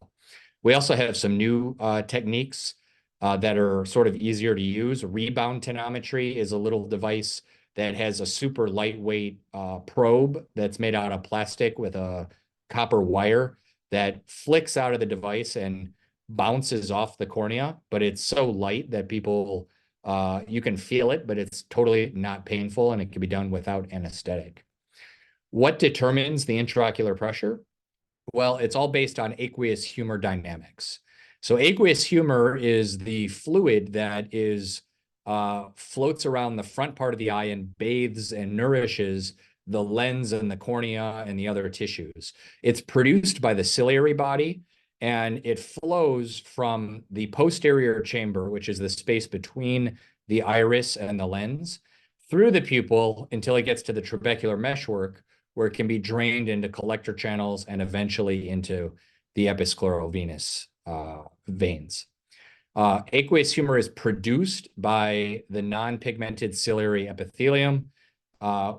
We also have some new techniques that are sort of easier to use. Rebound tonometry is a little device that has a super lightweight probe that's made out of plastic with a copper wire that flicks out of the device and bounces off the cornea, but it's so light that people, you can feel it, but it's totally not painful, and it can be done without anesthetic. What determines the intraocular pressure? Well, it's all based on aqueous humor dynamics. So aqueous humor is the fluid that is floats around the front part of the eye and bathes and nourishes the lens and the cornea and the other tissues. It's produced by the ciliary body, and it flows from the posterior chamber, which is the space between the iris and the lens, through the pupil until it gets to the trabecular meshwork, where it can be drained into collector channels and eventually into the episcleral venous veins. Aqueous humor is produced by the non-pigmented ciliary epithelium.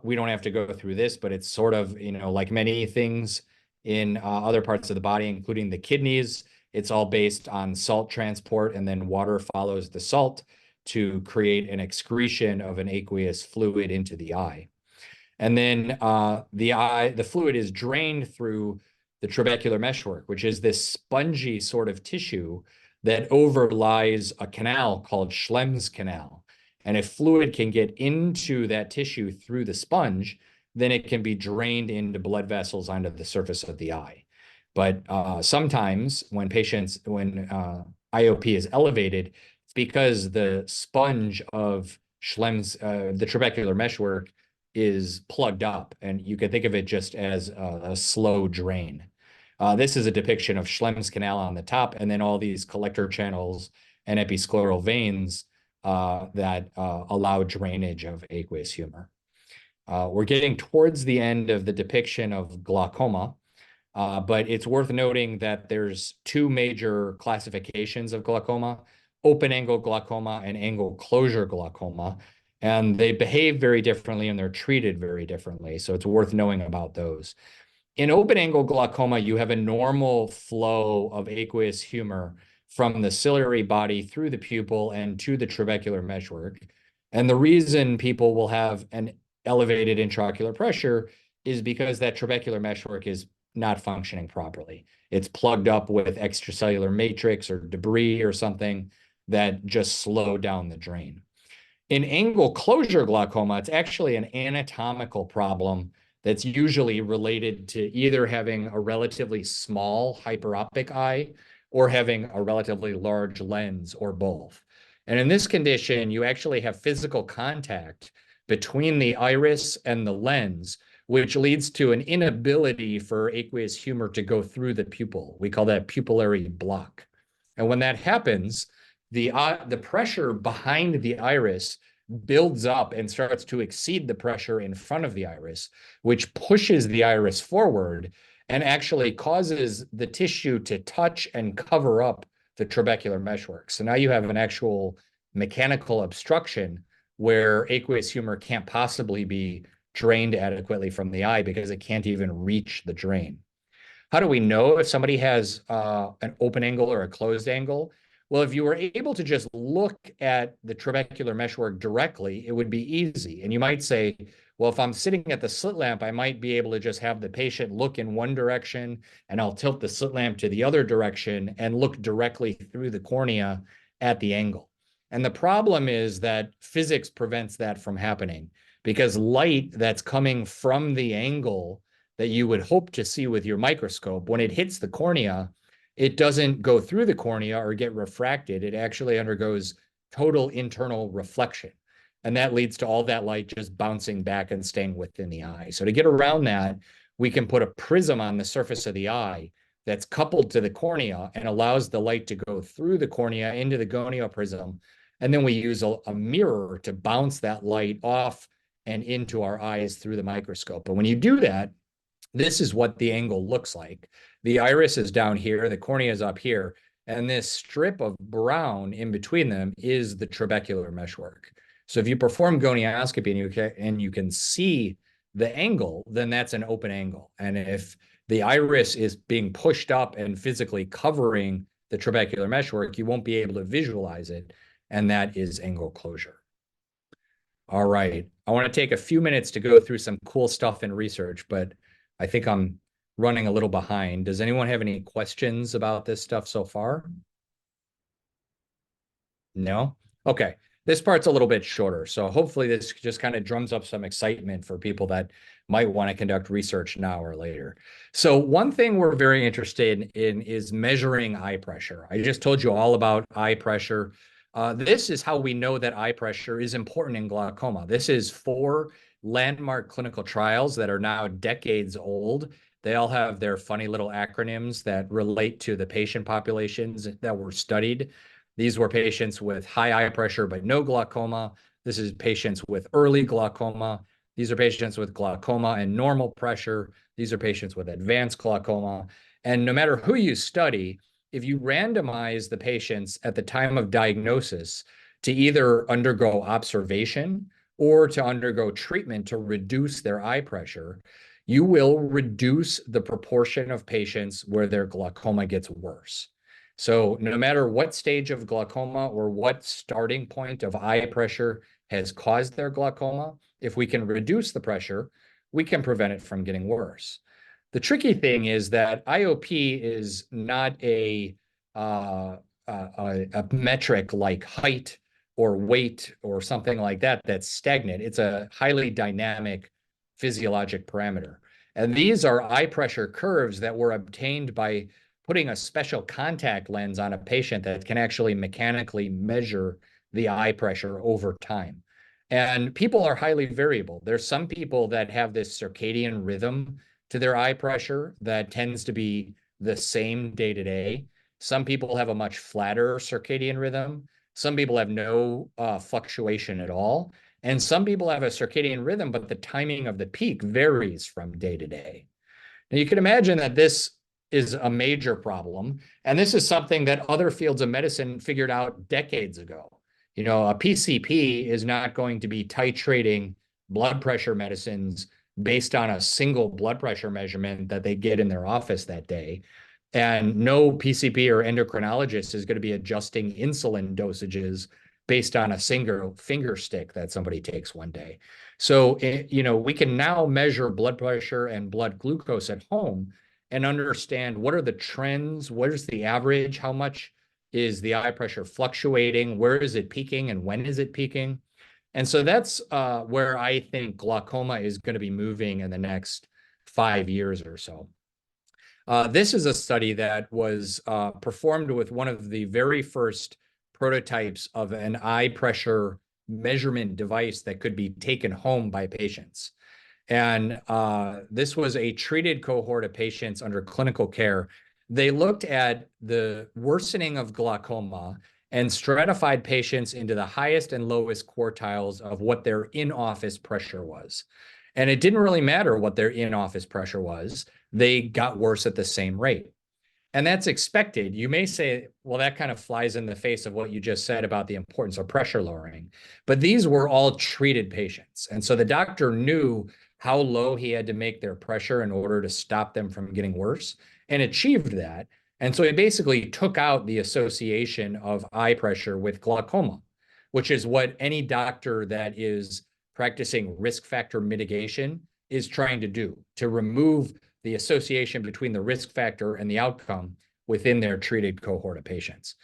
We don't have to go through this, but it's sort of, like many things in other parts of the body, including the kidneys, it's all based on salt transport, and then water follows the salt to create an excretion of an aqueous fluid into the eye. And then the fluid is drained through the trabecular meshwork, which is this spongy sort of tissue that overlies a canal called Schlemm's canal. And if fluid can get into that tissue through the sponge, then it can be drained into blood vessels onto the surface of the eye. But sometimes when IOP is elevated, it's because the sponge of Schlemm's, the trabecular meshwork is plugged up, and you can think of it just as a slow drain. This is a depiction of Schlemm's canal on the top, and then all these collector channels and episcleral veins that allow drainage of aqueous humor. We're getting towards the end of the depiction of glaucoma, but it's worth noting that there's two major classifications of glaucoma: open-angle glaucoma and angle closure glaucoma. And they behave very differently and they're treated very differently. So it's worth knowing about those. In open-angle glaucoma, you have a normal flow of aqueous humor from the ciliary body through the pupil and to the trabecular meshwork. And the reason people will have an elevated intraocular pressure is because that trabecular meshwork is not functioning properly. It's plugged up with extracellular matrix or debris or something that just slow down the drain. In angle closure glaucoma, it's actually an anatomical problem that's usually related to either having a relatively small hyperopic eye or having a relatively large lens, or both. And in this condition, you actually have physical contact between the iris and the lens, which leads to an inability for aqueous humor to go through the pupil. We call that pupillary block. And when that happens, the pressure behind the iris builds up and starts to exceed the pressure in front of the iris, which pushes the iris forward and actually causes the tissue to touch and cover up the trabecular meshwork. So now you have an actual mechanical obstruction where aqueous humor can't possibly be drained adequately from the eye because it can't even reach the drain. How do we know if somebody has an open angle or a closed angle? Well, if you were able to just look at the trabecular meshwork directly, it would be easy. And you might say, well, if I'm sitting at the slit lamp, I might be able to just have the patient look in one direction, and I'll tilt the slit lamp to the other direction and look directly through the cornea at the angle. And the problem is that physics prevents that from happening, because light that's coming from the angle that you would hope to see with your microscope, when it hits the cornea, it doesn't go through the cornea or get refracted. It actually undergoes total internal reflection. And that leads to all that light just bouncing back and staying within the eye. So to get around that, we can put a prism on the surface of the eye that's coupled to the cornea and allows the light to go through the cornea into the gonioprism. And then we use a mirror to bounce that light off and into our eyes through the microscope. But when you do that, this is what the angle looks like. The iris is down here, the cornea is up here, and this strip of brown in between them is the trabecular meshwork. So if you perform gonioscopy and you can see the angle, then that's an open angle. And if the iris is being pushed up and physically covering the trabecular meshwork, you won't be able to visualize it, and that is angle closure. All right, I want to take a few minutes to go through some cool stuff in research, but I think I'm running a little behind. Does anyone have any questions about this stuff so far? No? Okay. This part's a little bit shorter, so hopefully this just kind of drums up some excitement for people that might want to conduct research now or later. So one thing we're very interested in is measuring eye pressure. I just told you all about eye pressure. This is how we know that eye pressure is important in glaucoma. This is 4 landmark clinical trials that are now decades old. They all have their funny little acronyms that relate to the patient populations that were studied. These were patients with high eye pressure but no glaucoma. This is patients with early glaucoma. These are patients with glaucoma and normal pressure. These are patients with advanced glaucoma. And no matter who you study, if you randomize the patients at the time of diagnosis to either undergo observation or to undergo treatment to reduce their eye pressure, you will reduce the proportion of patients where their glaucoma gets worse. So no matter what stage of glaucoma or what starting point of eye pressure has caused their glaucoma, if we can reduce the pressure, we can prevent it from getting worse. The tricky thing is that IOP is not a metric like height or weight or something like that that's stagnant. It's a highly dynamic physiologic parameter. And these are eye pressure curves that were obtained by putting a special contact lens on a patient that can actually mechanically measure the eye pressure over time. And people are highly variable. There's some people that have this circadian rhythm to their eye pressure that tends to be the same day to day. Some people have a much flatter circadian rhythm. Some people have no fluctuation at all. And some people have a circadian rhythm, but the timing of the peak varies from day to day. Now, you can imagine that this is a major problem. And this is something that other fields of medicine figured out decades ago. You know, a PCP is not going to be titrating blood pressure medicines based on a single blood pressure measurement that they get in their office that day. And no PCP or endocrinologist is going to be adjusting insulin dosages based on a single finger stick that somebody takes one day. So, you know, we can now measure blood pressure and blood glucose at home and understand what are the trends, what is the average, how much is the eye pressure fluctuating, where is it peaking, and when is it peaking? And so that's where I think glaucoma is going to be moving in the next 5 years or so. This is a study that was performed with one of the very first prototypes of an eye pressure measurement device that could be taken home by patients. And this was a treated cohort of patients under clinical care. They looked at the worsening of glaucoma and stratified patients into the highest and lowest quartiles of what their in-office pressure was. And it didn't really matter what their in-office pressure was. They got worse at the same rate. And that's expected. You may say, well, that kind of flies in the face of what you just said about the importance of pressure lowering. But these were all treated patients. And so the doctor knew how low he had to make their pressure in order to stop them from getting worse and achieved that. And so he basically took out the association of eye pressure with glaucoma, which is what any doctor that is practicing risk factor mitigation is trying to do, to remove the association between the risk factor and the outcome within their treated cohort of patients.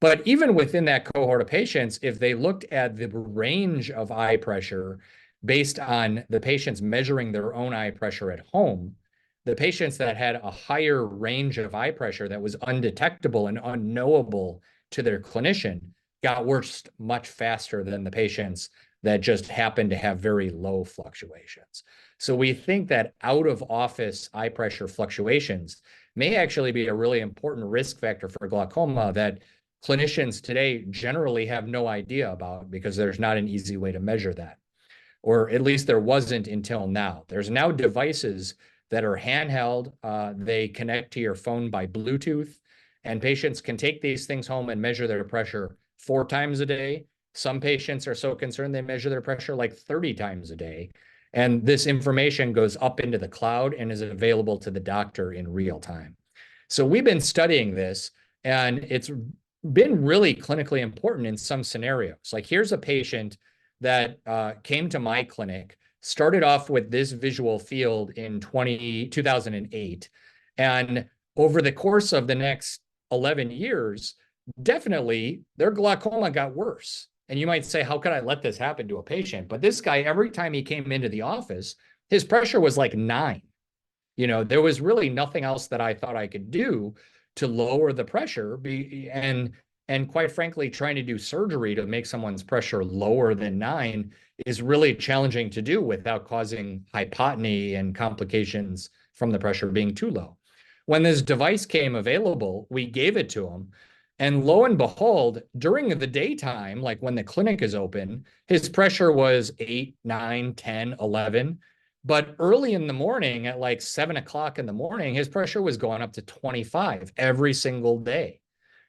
But even within that cohort of patients, if they looked at the range of eye pressure based on the patients measuring their own eye pressure at home, the patients that had a higher range of eye pressure that was undetectable and unknowable to their clinician got worse much faster than the patients that just happened to have very low fluctuations. So we think that out of office eye pressure fluctuations may actually be a really important risk factor for glaucoma that clinicians today generally have no idea about because there's not an easy way to measure that, or at least there wasn't until now. There's now devices that are handheld. They connect to your phone by Bluetooth, and patients can take these things home and measure their pressure 4 times a day. Some patients are so concerned they measure their pressure like 30 times a day. And this information goes up into the cloud and is available to the doctor in real time. So we've been studying this, and it's been really clinically important in some scenarios. Like here's a patient that came to my clinic, started off with this visual field in 2008. And over the course of the next 11 years, definitely their glaucoma got worse. And you might say, how could I let this happen to a patient? But this guy, every time he came into the office, his pressure was like 9. You know, there was really nothing else that I thought I could do to lower the pressure. And quite frankly, trying to do surgery to make someone's pressure lower than 9 is really challenging to do without causing hypotony and complications from the pressure being too low. When this device came available, we gave it to him. And lo and behold, during the daytime, like when the clinic is open, his pressure was 8, 9, 10, 11. But early in the morning at like 7 o'clock in the morning, his pressure was going up to 25 every single day.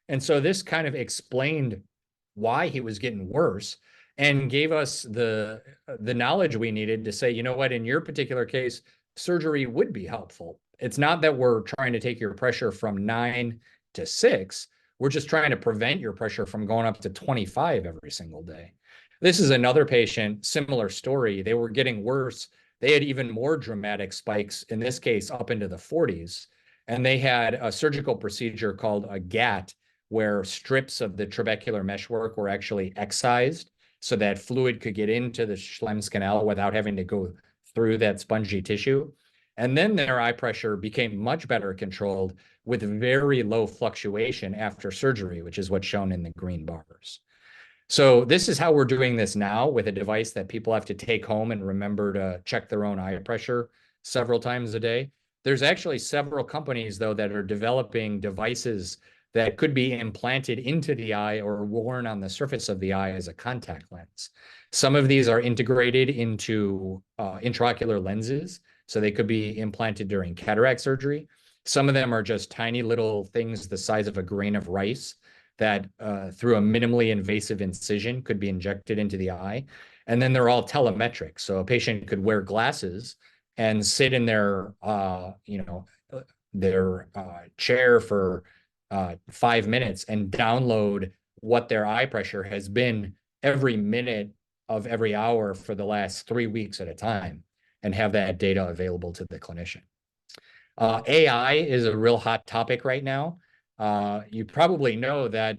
And so this kind of explained why he was getting worse and gave us the knowledge we needed to say, you know what, in your particular case, surgery would be helpful. It's not that we're trying to take your pressure from 9 to 6. We're just trying to prevent your pressure from going up to 25 every single day. This is another patient, similar story. They were getting worse they had even more dramatic spikes, in this case, up into the 40s. And they had a surgical procedure called a GAT, where strips of the trabecular meshwork were actually excised so that fluid could get into the Schlemm's canal without having to go through that spongy tissue. And then their eye pressure became much better controlled with very low fluctuation after surgery, which is what's shown in the green bars. So this is how we're doing this now with a device that people have to take home and remember to check their own eye pressure several times a day. There's actually several companies, though, that are developing devices that could be implanted into the eye or worn on the surface of the eye as a contact lens. Some of these are integrated into intraocular lenses, so they could be implanted during cataract surgery. Some of them are just tiny little things the size of a grain of rice that through a minimally invasive incision could be injected into the eye. And then they're all telemetric. So a patient could wear glasses and sit in their, chair for 5 minutes and download what their eye pressure has been every minute of every hour for the last 3 weeks at a time and have that data available to the clinician. AI is a real hot topic right now. You probably know that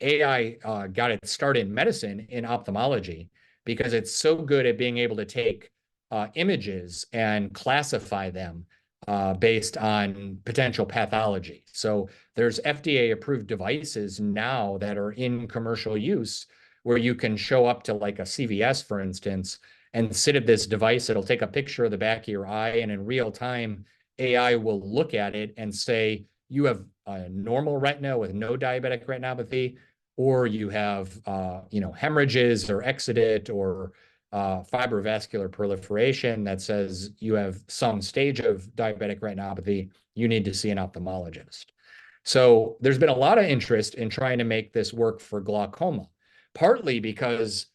AI got its start in medicine in ophthalmology because it's so good at being able to take images and classify them based on potential pathology. So there's FDA-approved devices now that are in commercial use where you can show up to like a CVS, for instance, and sit at this device. It'll take a picture of the back of your eye, and in real time, AI will look at it and say, you have a normal retina with no diabetic retinopathy, or you have hemorrhages or exudate or fibrovascular proliferation that says you have some stage of diabetic retinopathy, you need to see an ophthalmologist. So there's been a lot of interest in trying to make this work for glaucoma, partly because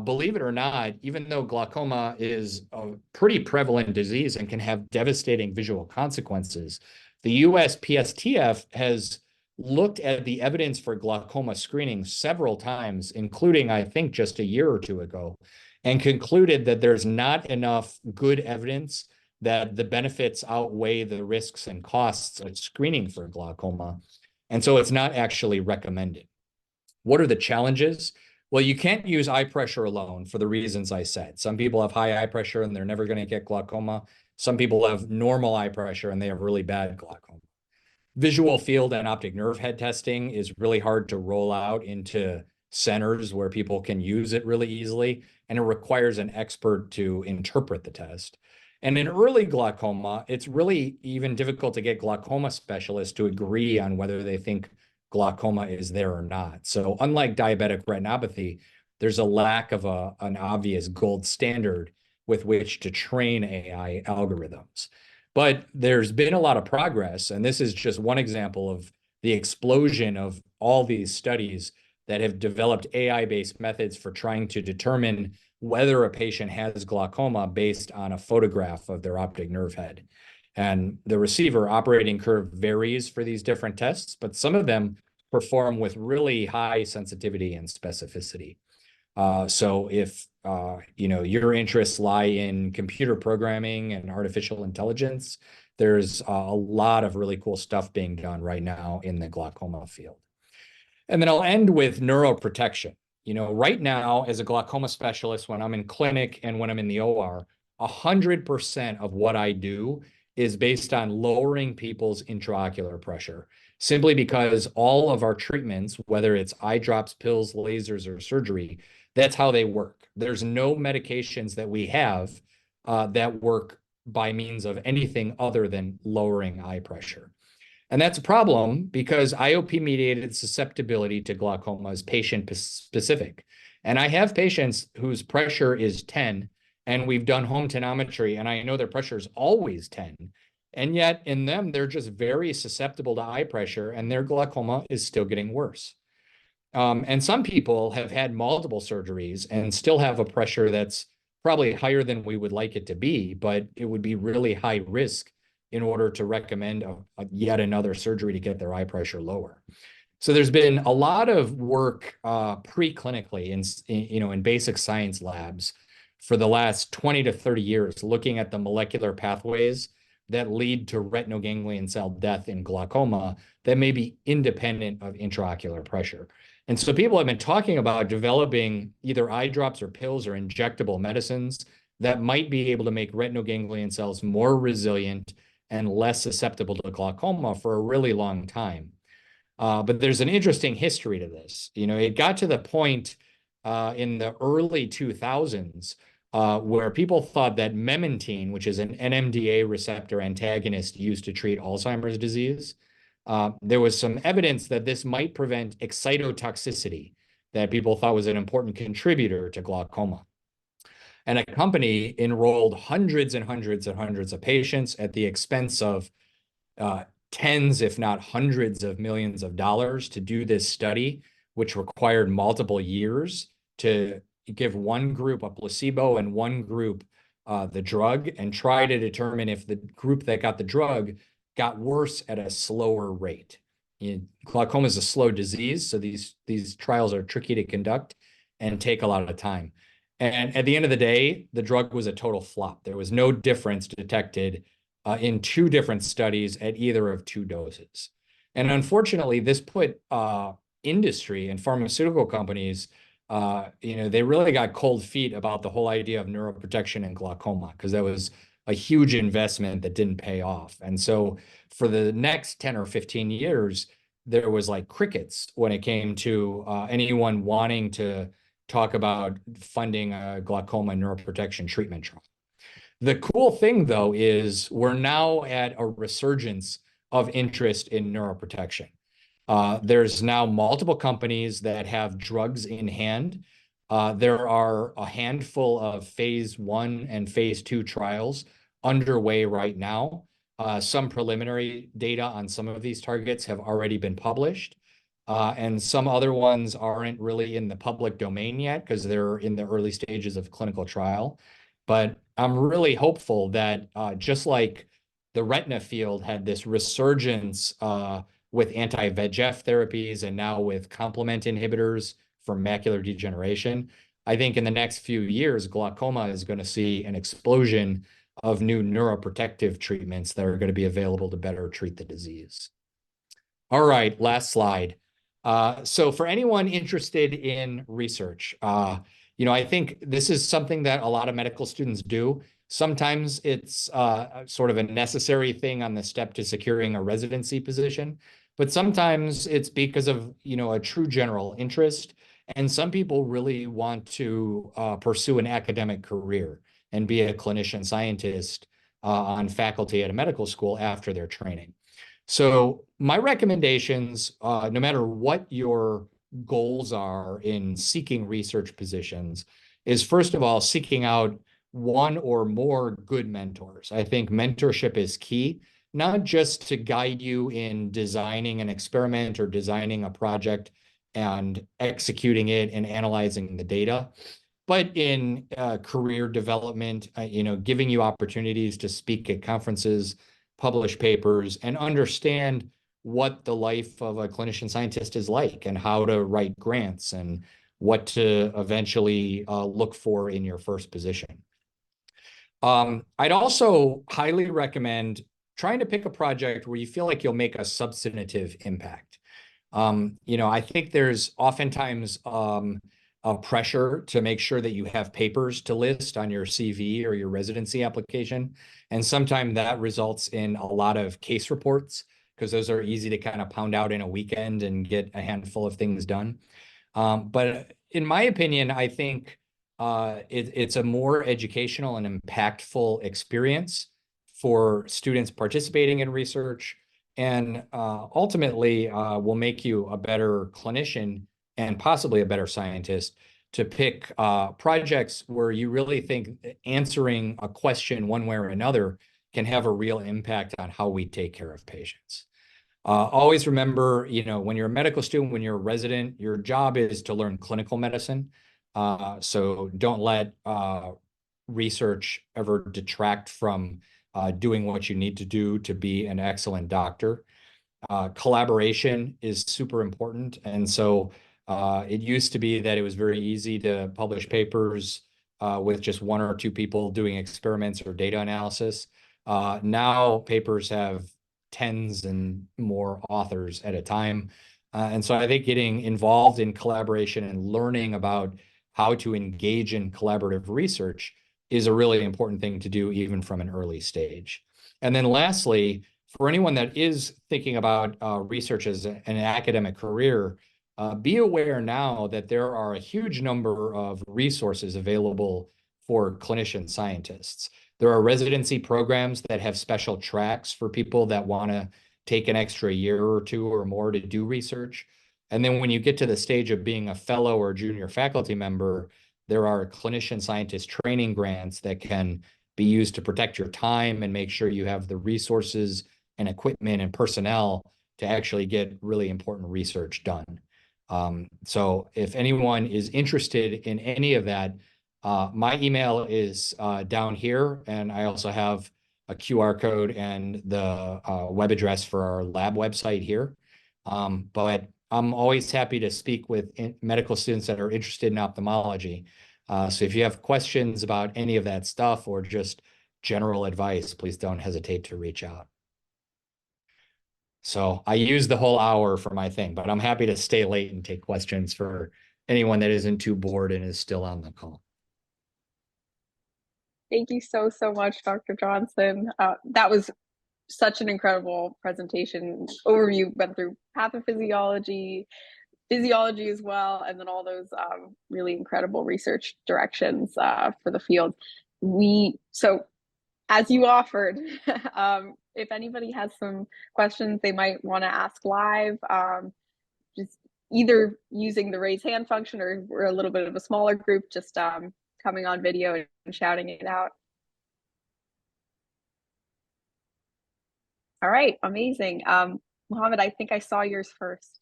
believe it or not, even though glaucoma is a pretty prevalent disease and can have devastating visual consequences, the US PSTF has looked at the evidence for glaucoma screening several times, including, I think, just a year or two ago, and concluded that there's not enough good evidence that the benefits outweigh the risks and costs of screening for glaucoma. And so it's not actually recommended. What are the challenges? Well, you can't use eye pressure alone for the reasons I said. Some people have high eye pressure and they're never going to get glaucoma. Some people have normal eye pressure and they have really bad glaucoma. Visual field and optic nerve head testing is really hard to roll out into centers where people can use it really easily, and it requires an expert to interpret the test. And in early glaucoma, it's really even difficult to get glaucoma specialists to agree on whether they think glaucoma is there or not. So unlike diabetic retinopathy, there's a lack of an obvious gold standard with which to train AI algorithms. But there's been a lot of progress, and this is just one example of the explosion of all these studies that have developed AI-based methods for trying to determine whether a patient has glaucoma based on a photograph of their optic nerve head. And the receiver operating curve varies for these different tests, but some of them perform with really high sensitivity and specificity. So if your interests lie in computer programming and artificial intelligence, there's a lot of really cool stuff being done right now in the glaucoma field. And then I'll end with neuroprotection. Right now, as a glaucoma specialist, when I'm in clinic and when I'm in the OR, 100% of what I do is based on lowering people's intraocular pressure, simply because all of our treatments, whether it's eye drops, pills, lasers, or surgery, that's how they work. There's no medications that we have that work by means of anything other than lowering eye pressure. And that's a problem because IOP-mediated susceptibility to glaucoma is patient-specific. And I have patients whose pressure is 10, and we've done home tonometry, and I know their pressure is always 10. And yet in them, they're just very susceptible to eye pressure, and their glaucoma is still getting worse. And some people have had multiple surgeries and still have a pressure that's probably higher than we would like it to be, but it would be really high risk in order to recommend yet another surgery to get their eye pressure lower. So there's been a lot of work preclinically in basic science labs for the last 20 to 30 years, looking at the molecular pathways that lead to retinal ganglion cell death in glaucoma that may be independent of intraocular pressure. And so people have been talking about developing either eye drops or pills or injectable medicines that might be able to make retinal ganglion cells more resilient and less susceptible to glaucoma for a really long time. But there's an interesting history to this. It got to the point in the early 2000s where people thought that memantine, which is an NMDA receptor antagonist used to treat Alzheimer's disease, there was some evidence that this might prevent excitotoxicity that people thought was an important contributor to glaucoma. And a company enrolled hundreds and hundreds and hundreds of patients at the expense of tens, if not hundreds of millions of dollars to do this study, which required multiple years to give one group a placebo and one group the drug, and try to determine if the group that got the drug got worse at a slower rate. Glaucoma is a slow disease, so these trials are tricky to conduct and take a lot of time. And at the end of the day, the drug was a total flop. There was no difference detected in two different studies at either of two doses. And unfortunately, this put industry and pharmaceutical companies, they really got cold feet about the whole idea of neuroprotection and glaucoma, because that was a huge investment that didn't pay off. And so for the next 10 or 15 years, there was like crickets when it came to anyone wanting to talk about funding a glaucoma neuroprotection treatment trial. The cool thing, though, is we're now at a resurgence of interest in neuroprotection. There's now multiple companies that have drugs in hand. There are a handful of phase 1 and phase 2 trials underway right now. Some preliminary data on some of these targets have already been published. And some other ones aren't really in the public domain yet because they're in the early stages of clinical trial. But I'm really hopeful that just like the retina field had this resurgence with anti-VEGF therapies and now with complement inhibitors for macular degeneration, I think in the next few years, glaucoma is going to see an explosion of new neuroprotective treatments that are going to be available to better treat the disease. All right, last slide. So for anyone interested in research, I think this is something that a lot of medical students do. Sometimes it's sort of a necessary thing on the step to securing a residency position, but sometimes it's because of, a true general interest. And some people really want to pursue an academic career and be a clinician scientist on faculty at a medical school after their training. So my recommendations, no matter what your goals are in seeking research positions, is first of all, seeking out one or more good mentors. I think mentorship is key, not just to guide you in designing an experiment or designing a project and executing it and analyzing the data, but in career development, giving you opportunities to speak at conferences, publish papers, and understand what the life of a clinician scientist is like and how to write grants and what to eventually look for in your first position. I'd also highly recommend trying to pick a project where you feel like you'll make a substantive impact. I think there's oftentimes a pressure to make sure that you have papers to list on your CV or your residency application. And sometimes that results in a lot of case reports because those are easy to kind of pound out in a weekend and get a handful of things done. But in my opinion, I think it's a more educational and impactful experience for students participating in research, and ultimately will make you a better clinician and possibly a better scientist to pick projects where you really think answering a question one way or another can have a real impact on how we take care of patients. Always remember, when you're a medical student, when you're a resident, your job is to learn clinical medicine. So don't let research ever detract from doing what you need to do to be an excellent doctor. Collaboration is super important. And so it used to be that it was very easy to publish papers with just one or two people doing experiments or data analysis. Now papers have tens and more authors at a time. And so I think getting involved in collaboration and learning about how to engage in collaborative research is a really important thing to do even from an early stage. And then lastly, for anyone that is thinking about research as an academic career, be aware now that there are a huge number of resources available for clinician scientists. There are residency programs that have special tracks for people that want to take an extra year or two or more to do research. And then when you get to the stage of being a fellow or junior faculty member, there are clinician scientist training grants that can be used to protect your time and make sure you have the resources and equipment and personnel to actually get really important research done. So if anyone is interested in any of that, my email is down here, and I also have a QR code and the web address for our lab website here. But I'm always happy to speak with medical students that are interested in ophthalmology. So if you have questions about any of that stuff or just general advice, please don't hesitate to reach out. So I used the whole hour for my thing, but I'm happy to stay late and take questions for anyone that isn't too bored and is still on the call. Thank you so, so much, Dr. Johnson. That was such an incredible presentation. Overview went through pathophysiology, physiology as well, and then all those really incredible research directions for the field. So as you offered, if anybody has some questions they might want to ask live, just either using the raise hand function, or we're a little bit of a smaller group, just coming on video and shouting it out. All right, amazing. Mohammed, I think I saw yours first.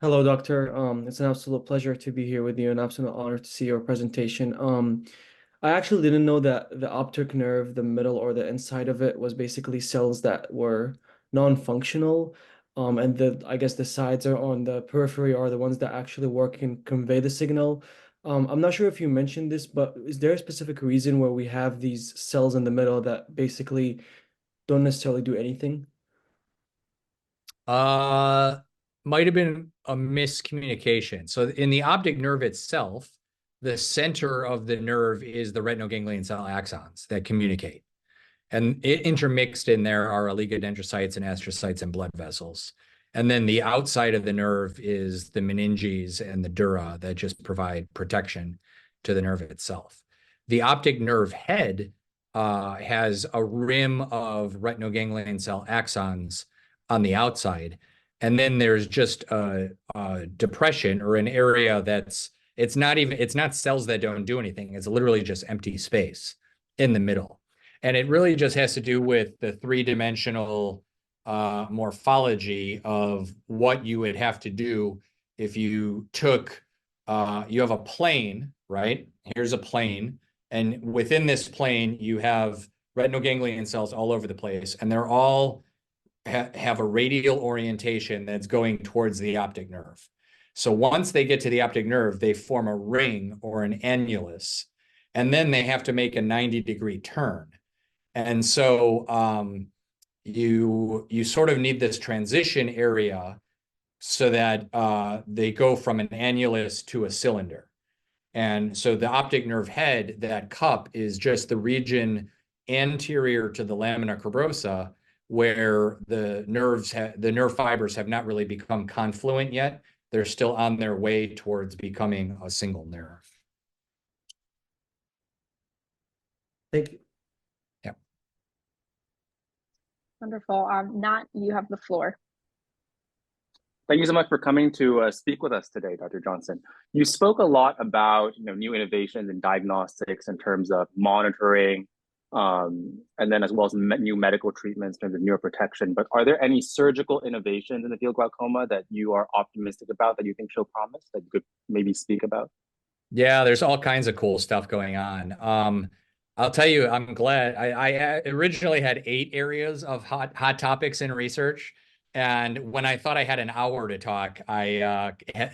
Hello, Doctor. It's an absolute pleasure to be here with you, an absolute honor to see your presentation. I actually didn't know that the optic nerve, the middle or the inside of it, was basically cells that were non-functional. And I guess the sides are on the periphery are the ones that actually work and convey the signal. I'm not sure if you mentioned this, but is there a specific reason where we have these cells in the middle that basically don't necessarily do anything? Might have been a miscommunication. So in the optic nerve itself, the center of the nerve is the retinal ganglion cell axons that communicate. And intermixed in there are oligodendrocytes and astrocytes and blood vessels. And then the outside of the nerve is the meninges and the dura that just provide protection to the nerve itself. The optic nerve head has a rim of retinal ganglion cell axons on the outside. And then there's just a depression or an area it's not cells that don't do anything. It's literally just empty space in the middle. And it really just has to do with the three-dimensional morphology of what you would have to do if you took, you have a plane, right? Here's a plane. And within this plane, you have retinal ganglion cells all over the place. And they're all have a radial orientation that's going towards the optic nerve. So once they get to the optic nerve, they form a ring or an annulus, and then they have to make a 90-degree turn. And so you sort of need this transition area so that they go from an annulus to a cylinder. And so the optic nerve head, that cup, is just the region anterior to the lamina cribrosa, where the nerve fibers have not really become confluent yet. They're still on their way towards becoming a single nerve. Thank you. Yeah. Wonderful. Nat, you have the floor. Thank you so much for coming to speak with us today, Dr. Johnson. You spoke a lot about new innovations in diagnostics in terms of monitoring, and then as well as new medical treatments in terms of neuroprotection. But are there any surgical innovations in the field of glaucoma that you are optimistic about, that you think show promise, that you could maybe speak about? Yeah, there's all kinds of cool stuff going on. I'll tell you, I'm glad. I originally had 8 areas of hot topics in research. And when I thought I had an hour to talk, I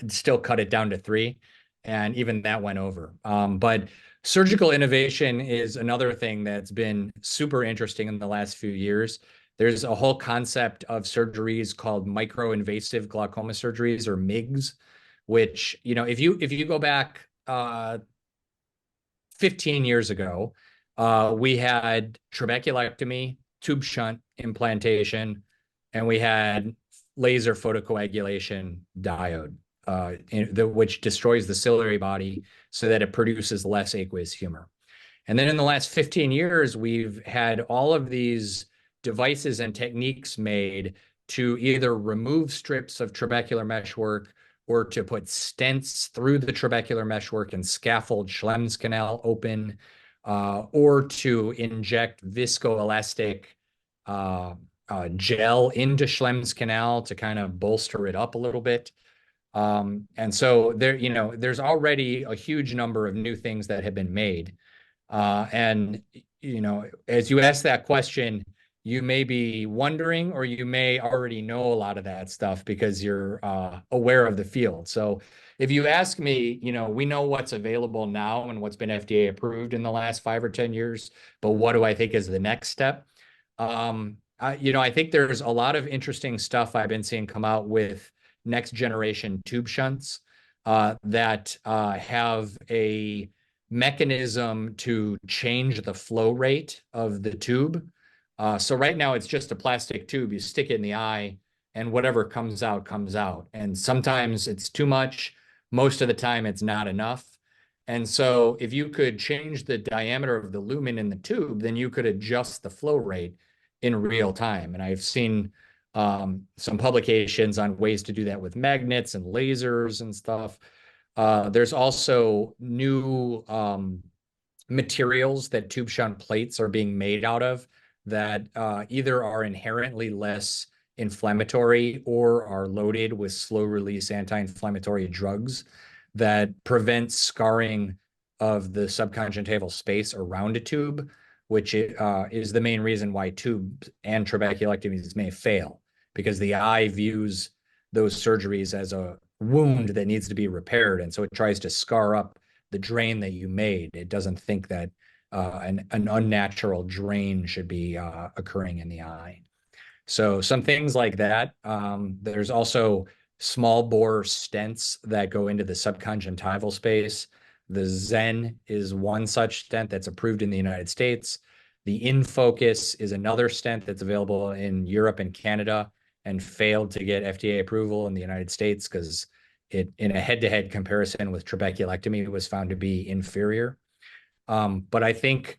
still cut it down to 3. and even that went over. But surgical innovation is another thing that's been super interesting in the last few years. There's a whole concept of surgeries called micro-invasive glaucoma surgeries, or MIGS, which, if you go back 15 years ago, we had trabeculectomy, tube shunt implantation, and we had laser photocoagulation diode, which destroys the ciliary body so that it produces less aqueous humor. And then in the last 15 years, we've had all of these devices and techniques made to either remove strips of trabecular meshwork or to put stents through the trabecular meshwork and scaffold Schlemm's canal open, or to inject viscoelastic gel into Schlemm's canal to kind of bolster it up a little bit. And so there's already a huge number of new things that have been made. And as you ask that question, you may be wondering, or you may already know a lot of that stuff because you're aware of the field. So if you ask me, we know what's available now and what's been FDA approved in the last 5 or 10 years, but what do I think is the next step? I think there's a lot of interesting stuff I've been seeing come out with next generation tube shunts that have a mechanism to change the flow rate of the tube. So right now it's just a plastic tube. You stick it in the eye and whatever comes out, comes out. And sometimes it's too much. Most of the time it's not enough. And so if you could change the diameter of the lumen in the tube, then you could adjust the flow rate in real time. And I've seen some publications on ways to do that with magnets and lasers and stuff. There's also new materials that tube shunt plates are being made out of that either are inherently less inflammatory or are loaded with slow release anti-inflammatory drugs that prevent scarring of the subconjunctival space around a tube, which is the main reason why tubes and trabeculectomies may fail, because the eye views those surgeries as a wound that needs to be repaired. And so it tries to scar up the drain that you made. It doesn't think that an unnatural drain should be occurring in the eye. So some things like that. There's also small bore stents that go into the subconjunctival space. The Zen is one such stent that's approved in the United States. The InFocus is another stent that's available in Europe and Canada and failed to get FDA approval in the United States because it, in a head-to-head comparison with trabeculectomy, was found to be inferior. But I think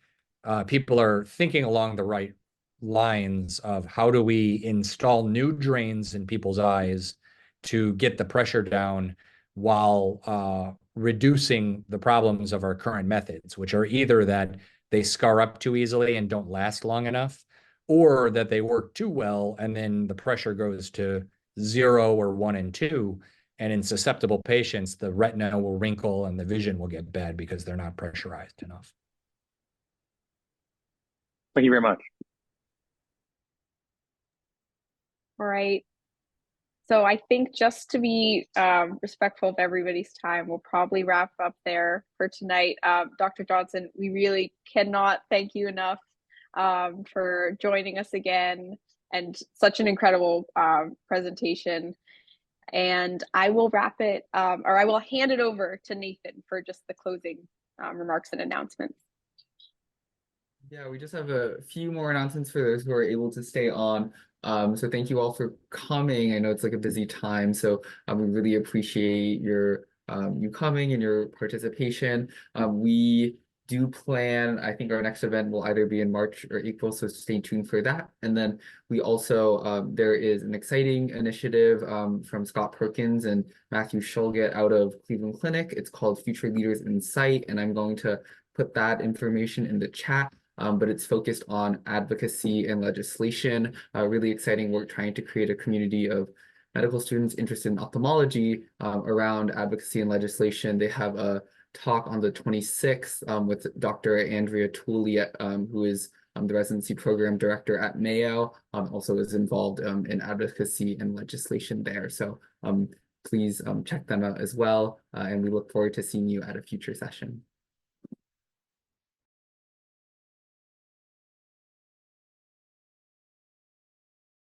people are thinking along the right lines of how do we install new drains in people's eyes to get the pressure down while reducing the problems of our current methods, which are either that they scar up too easily and don't last long enough, or that they work too well and then the pressure goes to 0 or 1 and 2. And in susceptible patients, the retina will wrinkle and the vision will get bad because they're not pressurized enough. Thank you very much. All right. So I think just to be respectful of everybody's time, we'll probably wrap up there for tonight. Dr. Johnson, we really cannot thank you enough for joining us again, and such an incredible presentation. And I will wrap it, or I will hand it over to Nathan for just the closing remarks and announcements. Yeah, we just have a few more announcements for those who are able to stay on. So thank you all for coming. I know it's like a busy time, so we really appreciate your you coming and your participation. We do plan, I think our next event will either be in March or April, so stay tuned for that. And then we also, there is an exciting initiative from Scott Perkins and Matthew Shulgett out of Cleveland Clinic. It's called Future Leaders in Sight, and I'm going to put that information in the chat. But it's focused on advocacy and legislation. Really exciting work trying to create a community of medical students interested in ophthalmology around advocacy and legislation. They have a talk on the 26th with Dr. Andrea Tooley, who is the residency program director at Mayo, also is involved in advocacy and legislation there. So please check them out as well. And we look forward to seeing you at a future session.